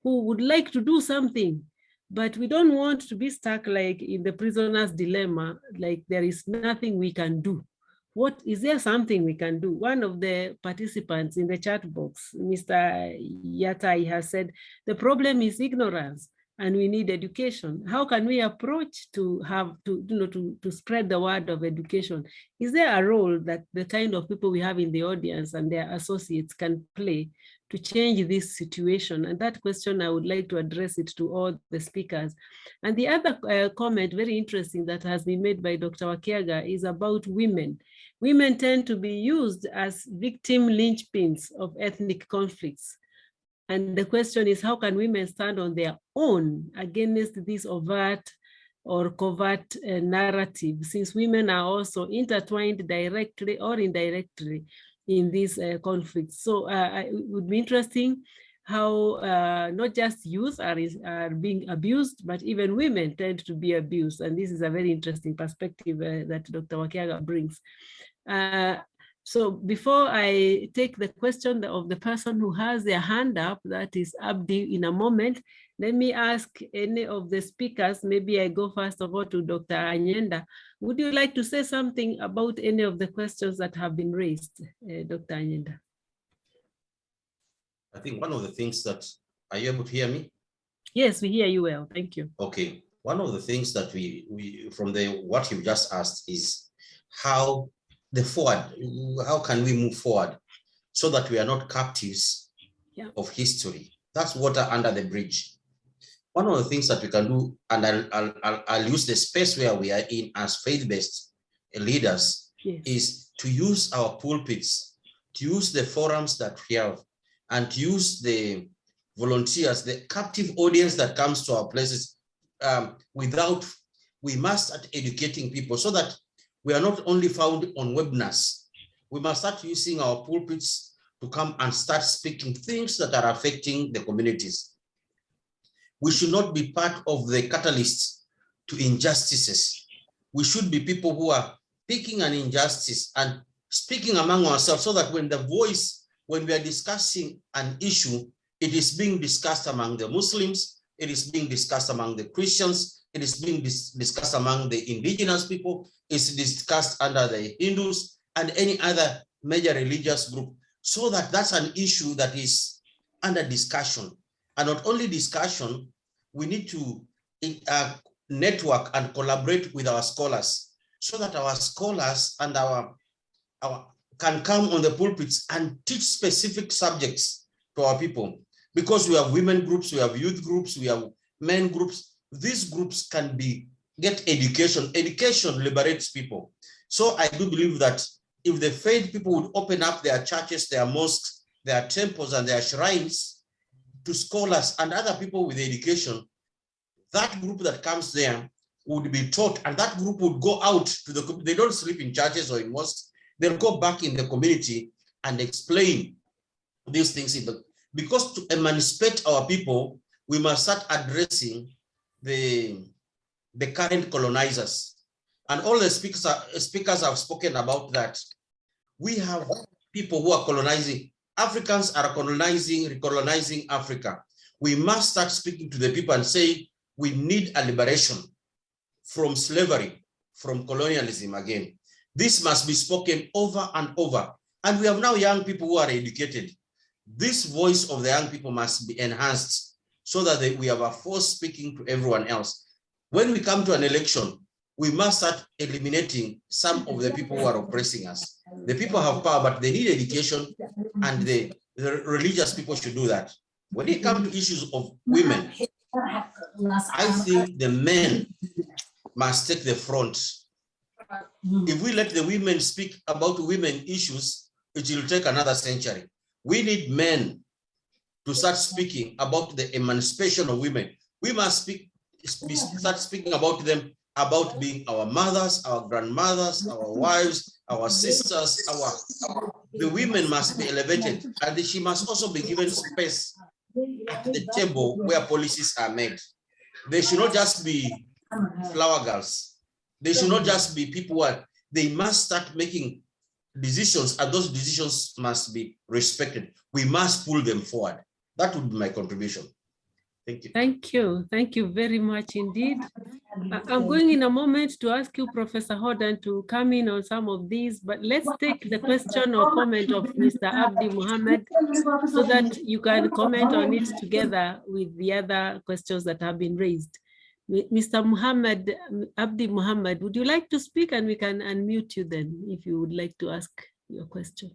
Speaker 2: who would like to do something, but we don't want to be stuck like in the prisoner's dilemma, like there is nothing we can do. What is there something we can do? One of the participants in the chat box, Mr. Yatai, has said, the problem is ignorance and we need education. How can we approach to have to spread the word of education? Is there a role that the kind of people we have in the audience and their associates can play to change this situation? And that question, I would like to address it to all the speakers. And the other comment, very interesting, that has been made by Dr. Wakiaga is about women. Women tend to be used as victim linchpins of ethnic conflicts. And the question is, how can women stand on their own against this overt or covert narrative, since women are also intertwined directly or indirectly in these conflicts? So it would be interesting how not just youth are being abused, but even women tend to be abused. And this is a very interesting perspective that Dr. Wakiaga brings. So before I take the question of the person who has their hand up, that is Abdi, in a moment, let me ask any of the speakers, maybe I go first of all to Dr. Anyenda. Would you like to say something about any of the questions that have been raised, Dr. Anyenda?
Speaker 3: I think one of the things that, are you able to hear me?
Speaker 2: Yes, we hear you well, thank you.
Speaker 3: Okay, one of the things that we from what you just asked is how can we move forward so that we are not captives of history? That's water under the bridge. One of the things that we can do, and I'll use the space where we are in as faith-based leaders, is to use our pulpits, to use the forums that we have, and to use the volunteers, the captive audience that comes to our places. We must start educating people so that we are not only found on webinars. We must start using our pulpits to come and start speaking things that are affecting the communities. We should not be part of the catalyst to injustices. We should be people who are picking an injustice and speaking among ourselves so that when we are discussing an issue, it is being discussed among the Muslims, it is being discussed among the Christians, it is being discussed among the indigenous people, it's discussed under the Hindus and any other major religious group, so that that's an issue that is under discussion. And not only discussion, we need to network and collaborate with our scholars so that our scholars and our can come on the pulpits and teach specific subjects to our people. Because we have women groups, we have youth groups, we have men groups. These groups can get education. Education liberates people. So I do believe that if the faith people would open up their churches, their mosques, their temples, and their shrines to scholars and other people with education, that group that comes there would be taught, and that group would go out to they don't sleep in churches or in mosques. They'll go back in the community and explain these things. Because to emancipate our people, we must start addressing the current colonizers. And all the speakers have spoken about that. We have people who are colonizing. Africans are recolonizing Africa. We must start speaking to the people and say, we need a liberation from slavery, from colonialism again. This must be spoken over and over. And we have now young people who are educated. This voice of the young people must be enhanced so that we have a force speaking to everyone else. When we come to an election, we must start eliminating some of the people who are oppressing us. The people have power, but they need education, and the religious people should do that. When it comes to issues of women, I think the men must take the front. If we let the women speak about women issues, it will take another century. We need men to start speaking about the emancipation of women. We must start speaking about them, about being our mothers, our grandmothers, our wives, our sisters. The women must be elevated, and she must also be given space at the table where policies are made. They should not just be flower girls. They should not just be people who are, they must start making decisions, and those decisions must be respected. We must pull them forward. That would be my contribution. Thank you.
Speaker 2: Thank you. Thank you very much indeed. I'm going in a moment to ask you, Professor Hodan, to come in on some of these, but let's take the question or comment of Mr. Abdi Muhammad so that you can comment on it together with the other questions that have been raised. Mr. Muhammad, Abdi Muhammad, would you like to speak, and we can unmute you then if you would like to ask your question.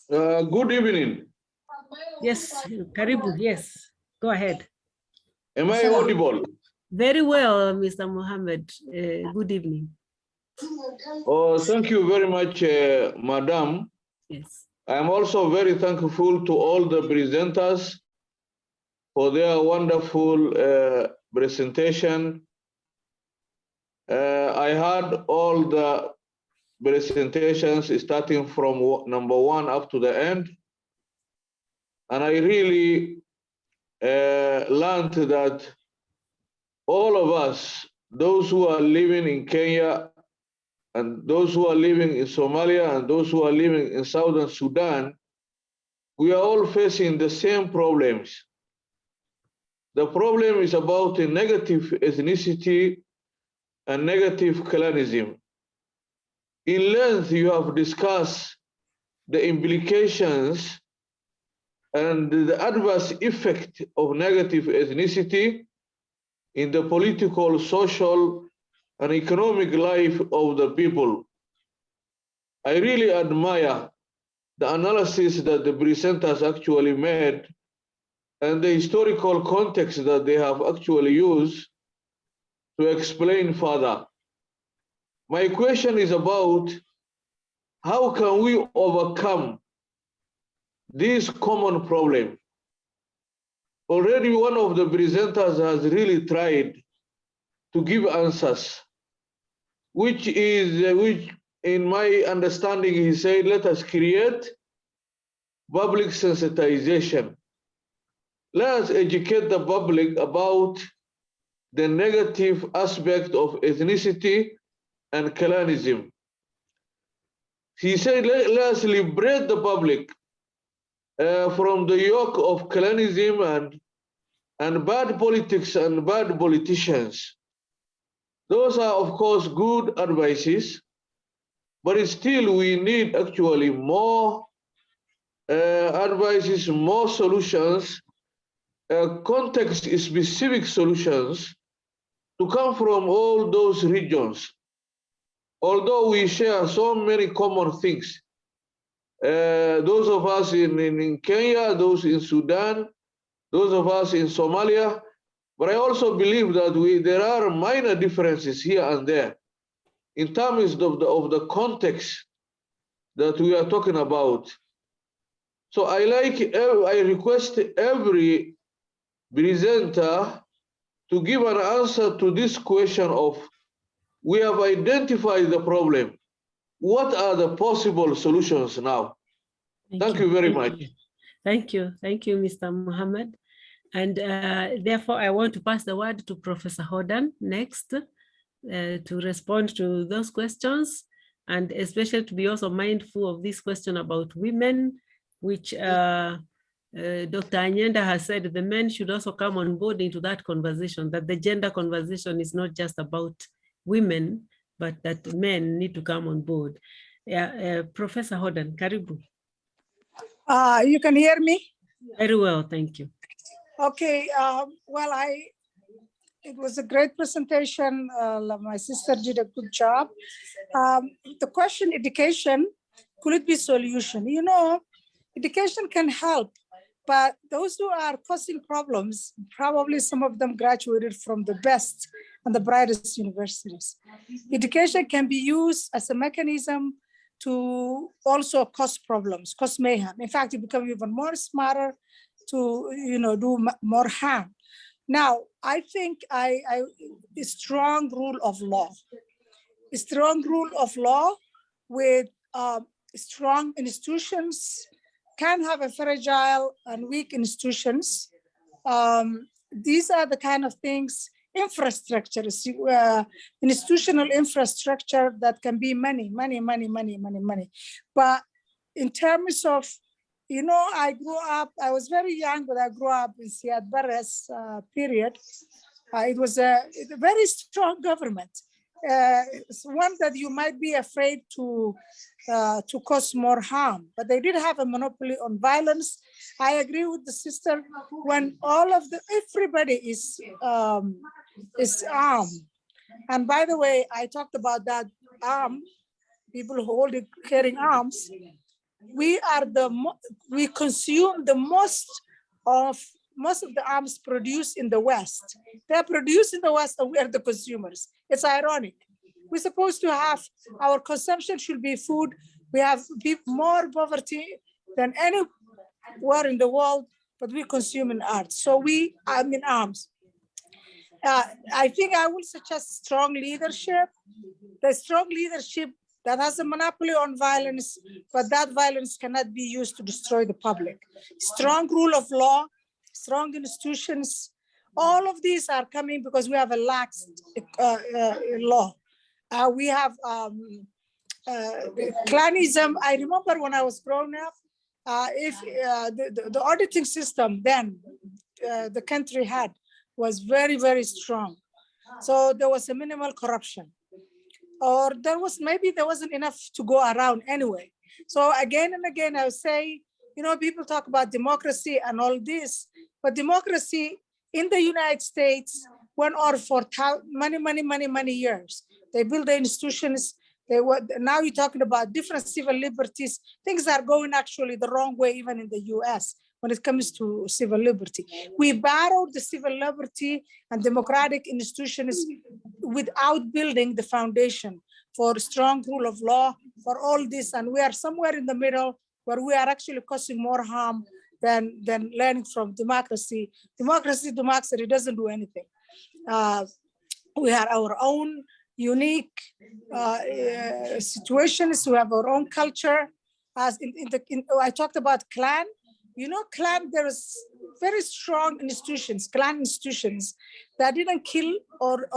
Speaker 7: Good evening.
Speaker 2: Yes, Karibu, yes, go ahead.
Speaker 7: Am I audible?
Speaker 2: Very well, Mr. Muhammad. Good evening.
Speaker 7: Oh, thank you very much, Madam.
Speaker 2: Yes.
Speaker 7: I'm also very thankful to all the presenters for their wonderful presentation. I heard all the presentations starting from number 1 up to the end. And I really learned that all of us, those who are living in Kenya, and those who are living in Somalia, and those who are living in Southern Sudan, we are all facing the same problems. The problem is about a negative ethnicity and negative Clannism. In length, you have discussed the implications and the adverse effect of negative ethnicity in the political, social, and economic life of the people. I really admire the analysis that the presenters actually made and the historical context that they have actually used to explain further. My question is about how can we overcome this common problem? Already one of the presenters has really tried to give answers, which in my understanding, he said, let us create public sensitization. Let us educate the public about the negative aspect of ethnicity and Clannism. He said, let us liberate the public from the yoke of Clannism and bad politics and bad politicians. Those are, of course, good advices, but still we need actually more advices, more solutions, context-specific solutions to come from all those regions. Although we share so many common things, those of us in Kenya, those in Sudan, those of us in Somalia, but I also believe that there are minor differences here and there in terms of the context that we are talking about. So I request every presenter to give an answer to this question of, we have identified the problem. What are the possible solutions now? Thank you very much.
Speaker 2: Thank you, Mr. Muhammad. And therefore, I want to pass the word to Professor Hodan next to respond to those questions, and especially to be also mindful of this question about women, which Dr. Anyenda has said the men should also come on board into that conversation, that the gender conversation is not just about women, but that men need to come on board. Professor Hodan, karibu.
Speaker 5: You can hear me?
Speaker 2: Very well, thank you.
Speaker 5: Okay, well, it was a great presentation. My sister did a good job. The question, education, could it be solution? You know, education can help, but those who are causing problems, probably some of them graduated from the best and the brightest universities. Education can be used as a mechanism to also cause problems, cause mayhem. In fact, you become even more smarter to do more harm. Now, I think a strong rule of law. A strong rule of law with strong institutions can have a fragile and weak institutions. These are the kind of things infrastructure, institutional infrastructure that can be money. But in terms of, I was very young, but I grew up in Siad Barre's period. It was a very strong government. It's one that you might be afraid to cause more harm, but they did have a monopoly on violence. I agree with the sister when everybody is armed. And by the way, I talked about that people carrying arms. We consume the most of the arms produced in the West. They're produced in the West and we are the consumers. It's ironic. We're supposed to have, our consumption should be food. We have more poverty than anywhere in the world, but we consume in art. So I'm in arms. I think I will suggest strong leadership. The strong leadership that has a monopoly on violence, but that violence cannot be used to destroy the public. Strong rule of law, strong institutions, all of these are coming because we have a lax law. We have Clannism. I remember when I was growing up, the auditing system then the country had was very, very strong. So there was a minimal corruption. Or there wasn't enough to go around anyway. So again and again, I would say, people talk about democracy and all this, but democracy in the United States went on for many years. They built the institutions. Now you're talking about different civil liberties. Things are going actually the wrong way, even in the US, when it comes to civil liberty. We borrowed the civil liberty and democratic institutions without building the foundation for strong rule of law, for all this. And we are somewhere in the middle where we are actually causing more harm than learning from democracy. Democracy doesn't do anything. We have our own unique situations. We have our own culture. As I talked about clan. Clan, there is very strong institutions, clan institutions that didn't kill or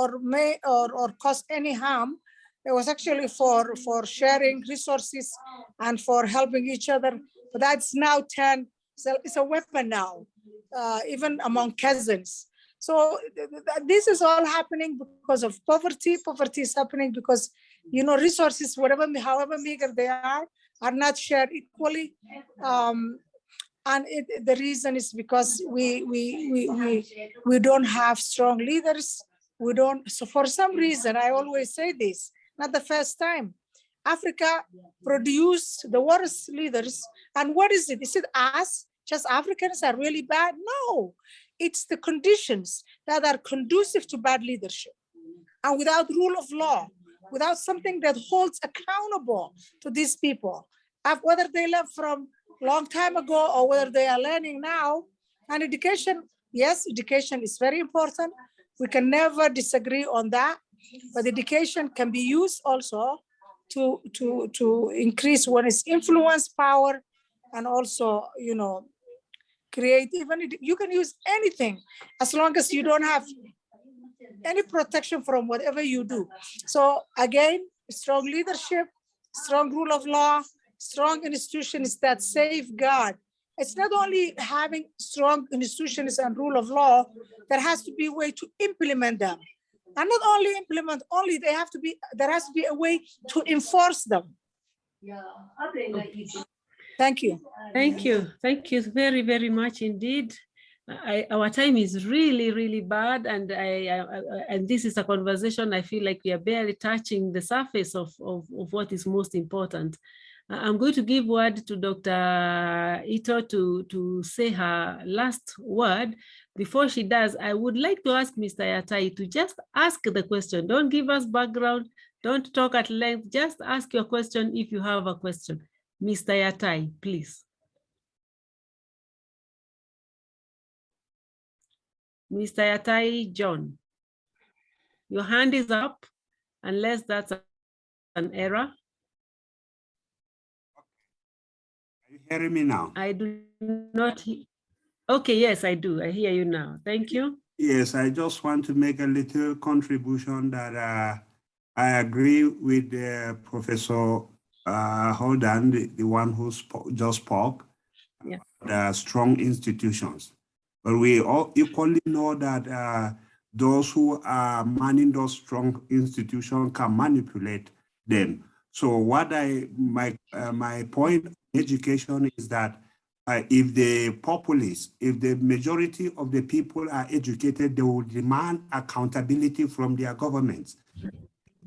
Speaker 5: cause any harm. It was actually for sharing resources and for helping each other. But that's now turned, it's a weapon now, even among cousins. So this is all happening because of poverty. Poverty is happening because, resources, however meager they are not shared equally. And the reason is because we don't have strong leaders. So for some reason, I always say this, not the first time, Africa produced the worst leaders. And what is it? Is it us, just Africans are really bad? No, it's the conditions that are conducive to bad leadership. And without rule of law, without something that holds accountable to these people, whether they left from long time ago or whether they are learning now. And education, yes, education is very important. We can never disagree on that, but education can be used also to increase one's influence, power, and also, create, even you can use anything as long as you don't have any protection from whatever you do. So again, strong leadership, strong rule of law, strong institutions that safeguard. It's not only having strong institutions and rule of law, there has to be a way to implement them. And not only implement, there has to be a way to enforce them. Thank you.
Speaker 2: Thank you. Thank you very, very much indeed. Our time is really, really bad. And and this is a conversation, I feel like we are barely touching the surface of what is most important. I'm going to give word to Dr. Ito to say her last word. Before she does, I would like to ask Mr. Yatai to just ask the question. Don't give us background. Don't talk at length. Just ask your question if you have a question. Mr. Yatai, please. Mr. Yatai John, your hand is up unless that's an error.
Speaker 8: Are you hearing me now?
Speaker 2: I do not. Okay, yes, I do. I hear you now. Thank you.
Speaker 8: Yes, I just want to make a little contribution that I agree with Professor Hodan, the one who just spoke,
Speaker 2: Yeah.
Speaker 8: the strong institutions. But we all equally know that those who are manning those strong institutions can manipulate them. So what my point of education is that if the populace, if the majority of the people are educated, they will demand accountability from their governments.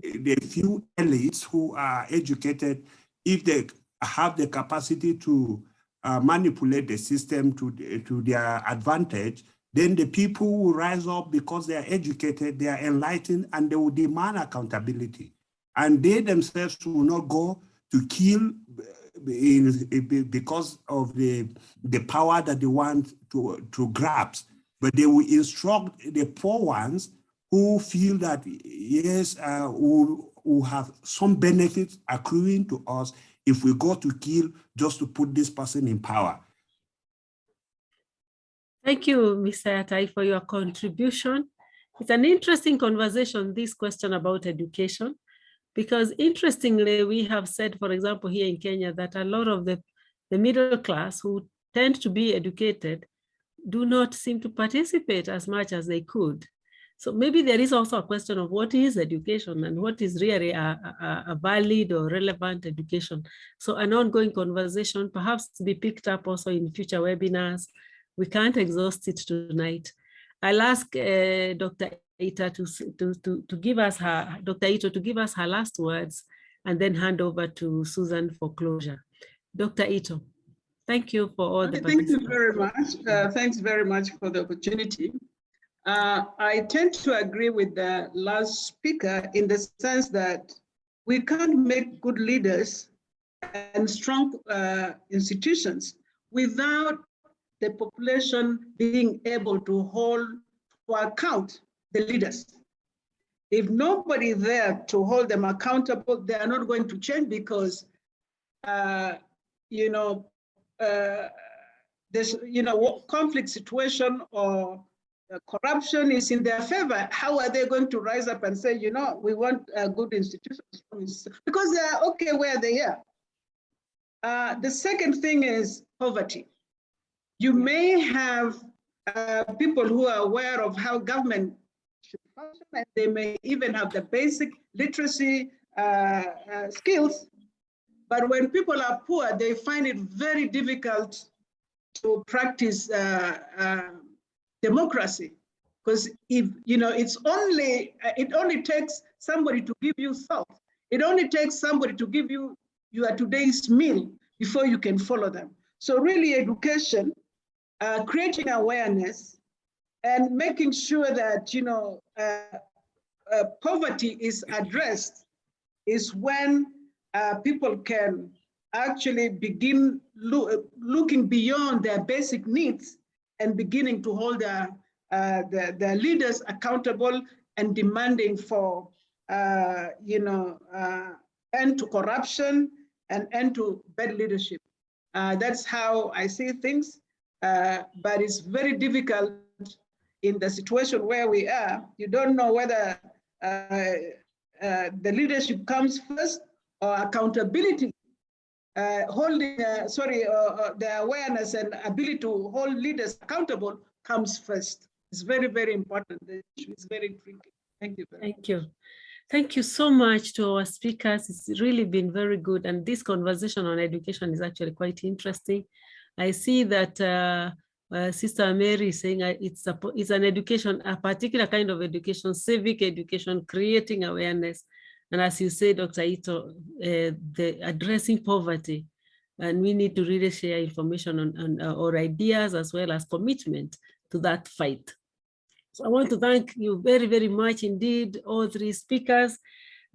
Speaker 8: The few elites who are educated, if they have the capacity to manipulate the system to their advantage, then the people will rise up because they are educated, they are enlightened, and they will demand accountability. And they themselves will not go to kill because of the power that they want to grasp, but they will instruct the poor ones who feel that, yes, who have some benefits accruing to us if we go to kill just to put this person in power.
Speaker 2: Thank you, Mr. Atai, for your contribution. It's an interesting conversation, this question about education, because interestingly, we have said, for example, here in Kenya, that a lot of the middle class who tend to be educated do not seem to participate as much as they could. So maybe there is also a question of what is education and what is really a valid or relevant education. So an ongoing conversation, perhaps to be picked up also in future webinars. We can't exhaust it tonight. I'll ask Dr. Ito to give us her last words, and then hand over to Susan for closure. Dr. Ito, thank you for all the
Speaker 6: Thank you very much. Thanks very much for the opportunity. I tend to agree with the last speaker in the sense that we can't make good leaders and strong institutions without the population being able to hold to account the leaders. If nobody there to hold them accountable, they are not going to change because, this, conflict situation or corruption is in their favor. How are they going to rise up and say, we want good institutions? Because they are okay where they are. The second thing is poverty. You may have people who are aware of how government should function, and they may even have the basic literacy skills. But when people are poor, they find it very difficult to practice democracy, because if it only takes somebody to give you salt. It only takes somebody to give you your today's meal before you can follow them. So really, education, creating awareness, and making sure that poverty is addressed is when people can actually begin looking beyond their basic needs and beginning to hold their leaders accountable and demanding for end to corruption and end to bad leadership. That's how I see things, but it's very difficult in the situation where we are. You don't know whether the leadership comes first or accountability, the awareness and ability to hold leaders accountable comes first. It's very, very important. The issue is very tricky. Thank you.
Speaker 2: Thank you. Thank you so much to our speakers. It's really been very good. And this conversation on education is actually quite interesting. I see that Sister Mary is saying it's an education, a particular kind of education, civic education, creating awareness. And as you say, Dr. Ito, the addressing poverty. And we need to really share information on our ideas as well as commitment to that fight. So I want to thank you very, very much indeed, all three speakers.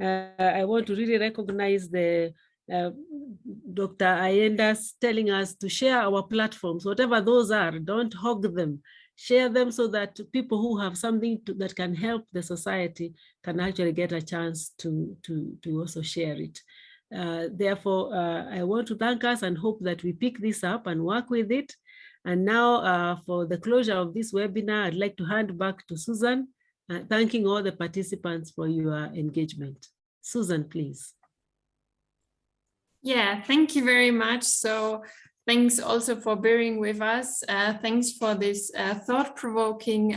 Speaker 2: I want to really recognize the Dr. Ayendas telling us to share our platforms, whatever those are, don't hog them. Share them so that people who have something that can help the society can actually get a chance to also share it. Therefore, I want to thank us and hope that we pick this up and work with it. And now for the closure of this webinar, I'd like to hand back to Susan, thanking all the participants for your engagement. Susan, please.
Speaker 1: Yeah, thank you very much. So thanks also for bearing with us. Thanks for this thought-provoking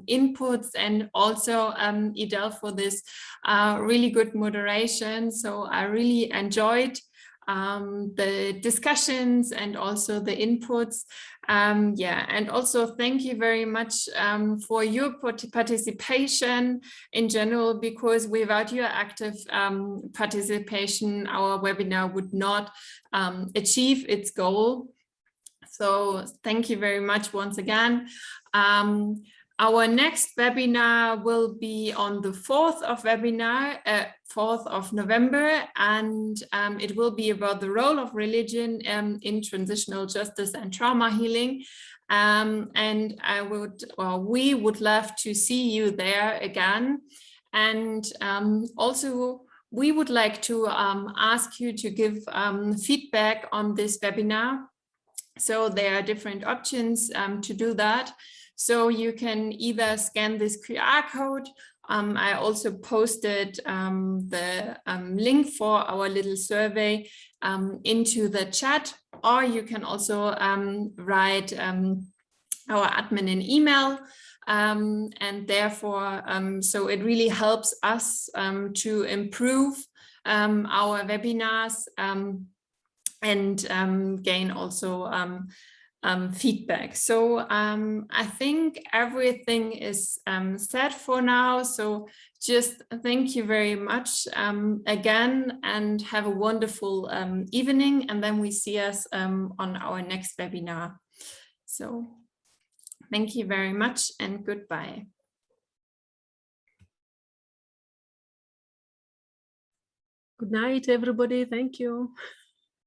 Speaker 1: inputs, and also Idel for this really good moderation. So I really enjoyed the discussions and also the inputs. Yeah, and also thank you very much for your participation in general, because without your active participation, our webinar would not achieve its goal. So thank you very much once again. Our next webinar will be on the 4th of November, and it will be about the role of religion in transitional justice and trauma healing. And we would love to see you there again. And also, we would like to ask you to give feedback on this webinar. So there are different options to do that. So you can either scan this QR code. I also posted the link for our little survey into the chat, or you can also write our admin an email. And therefore, so it really helps us to improve our webinars and gain also feedback. So I think everything is said for now. So just thank you very much again, and have a wonderful evening. And then we see us on our next webinar. So thank you very much and goodbye.
Speaker 2: Good night, everybody. Thank you.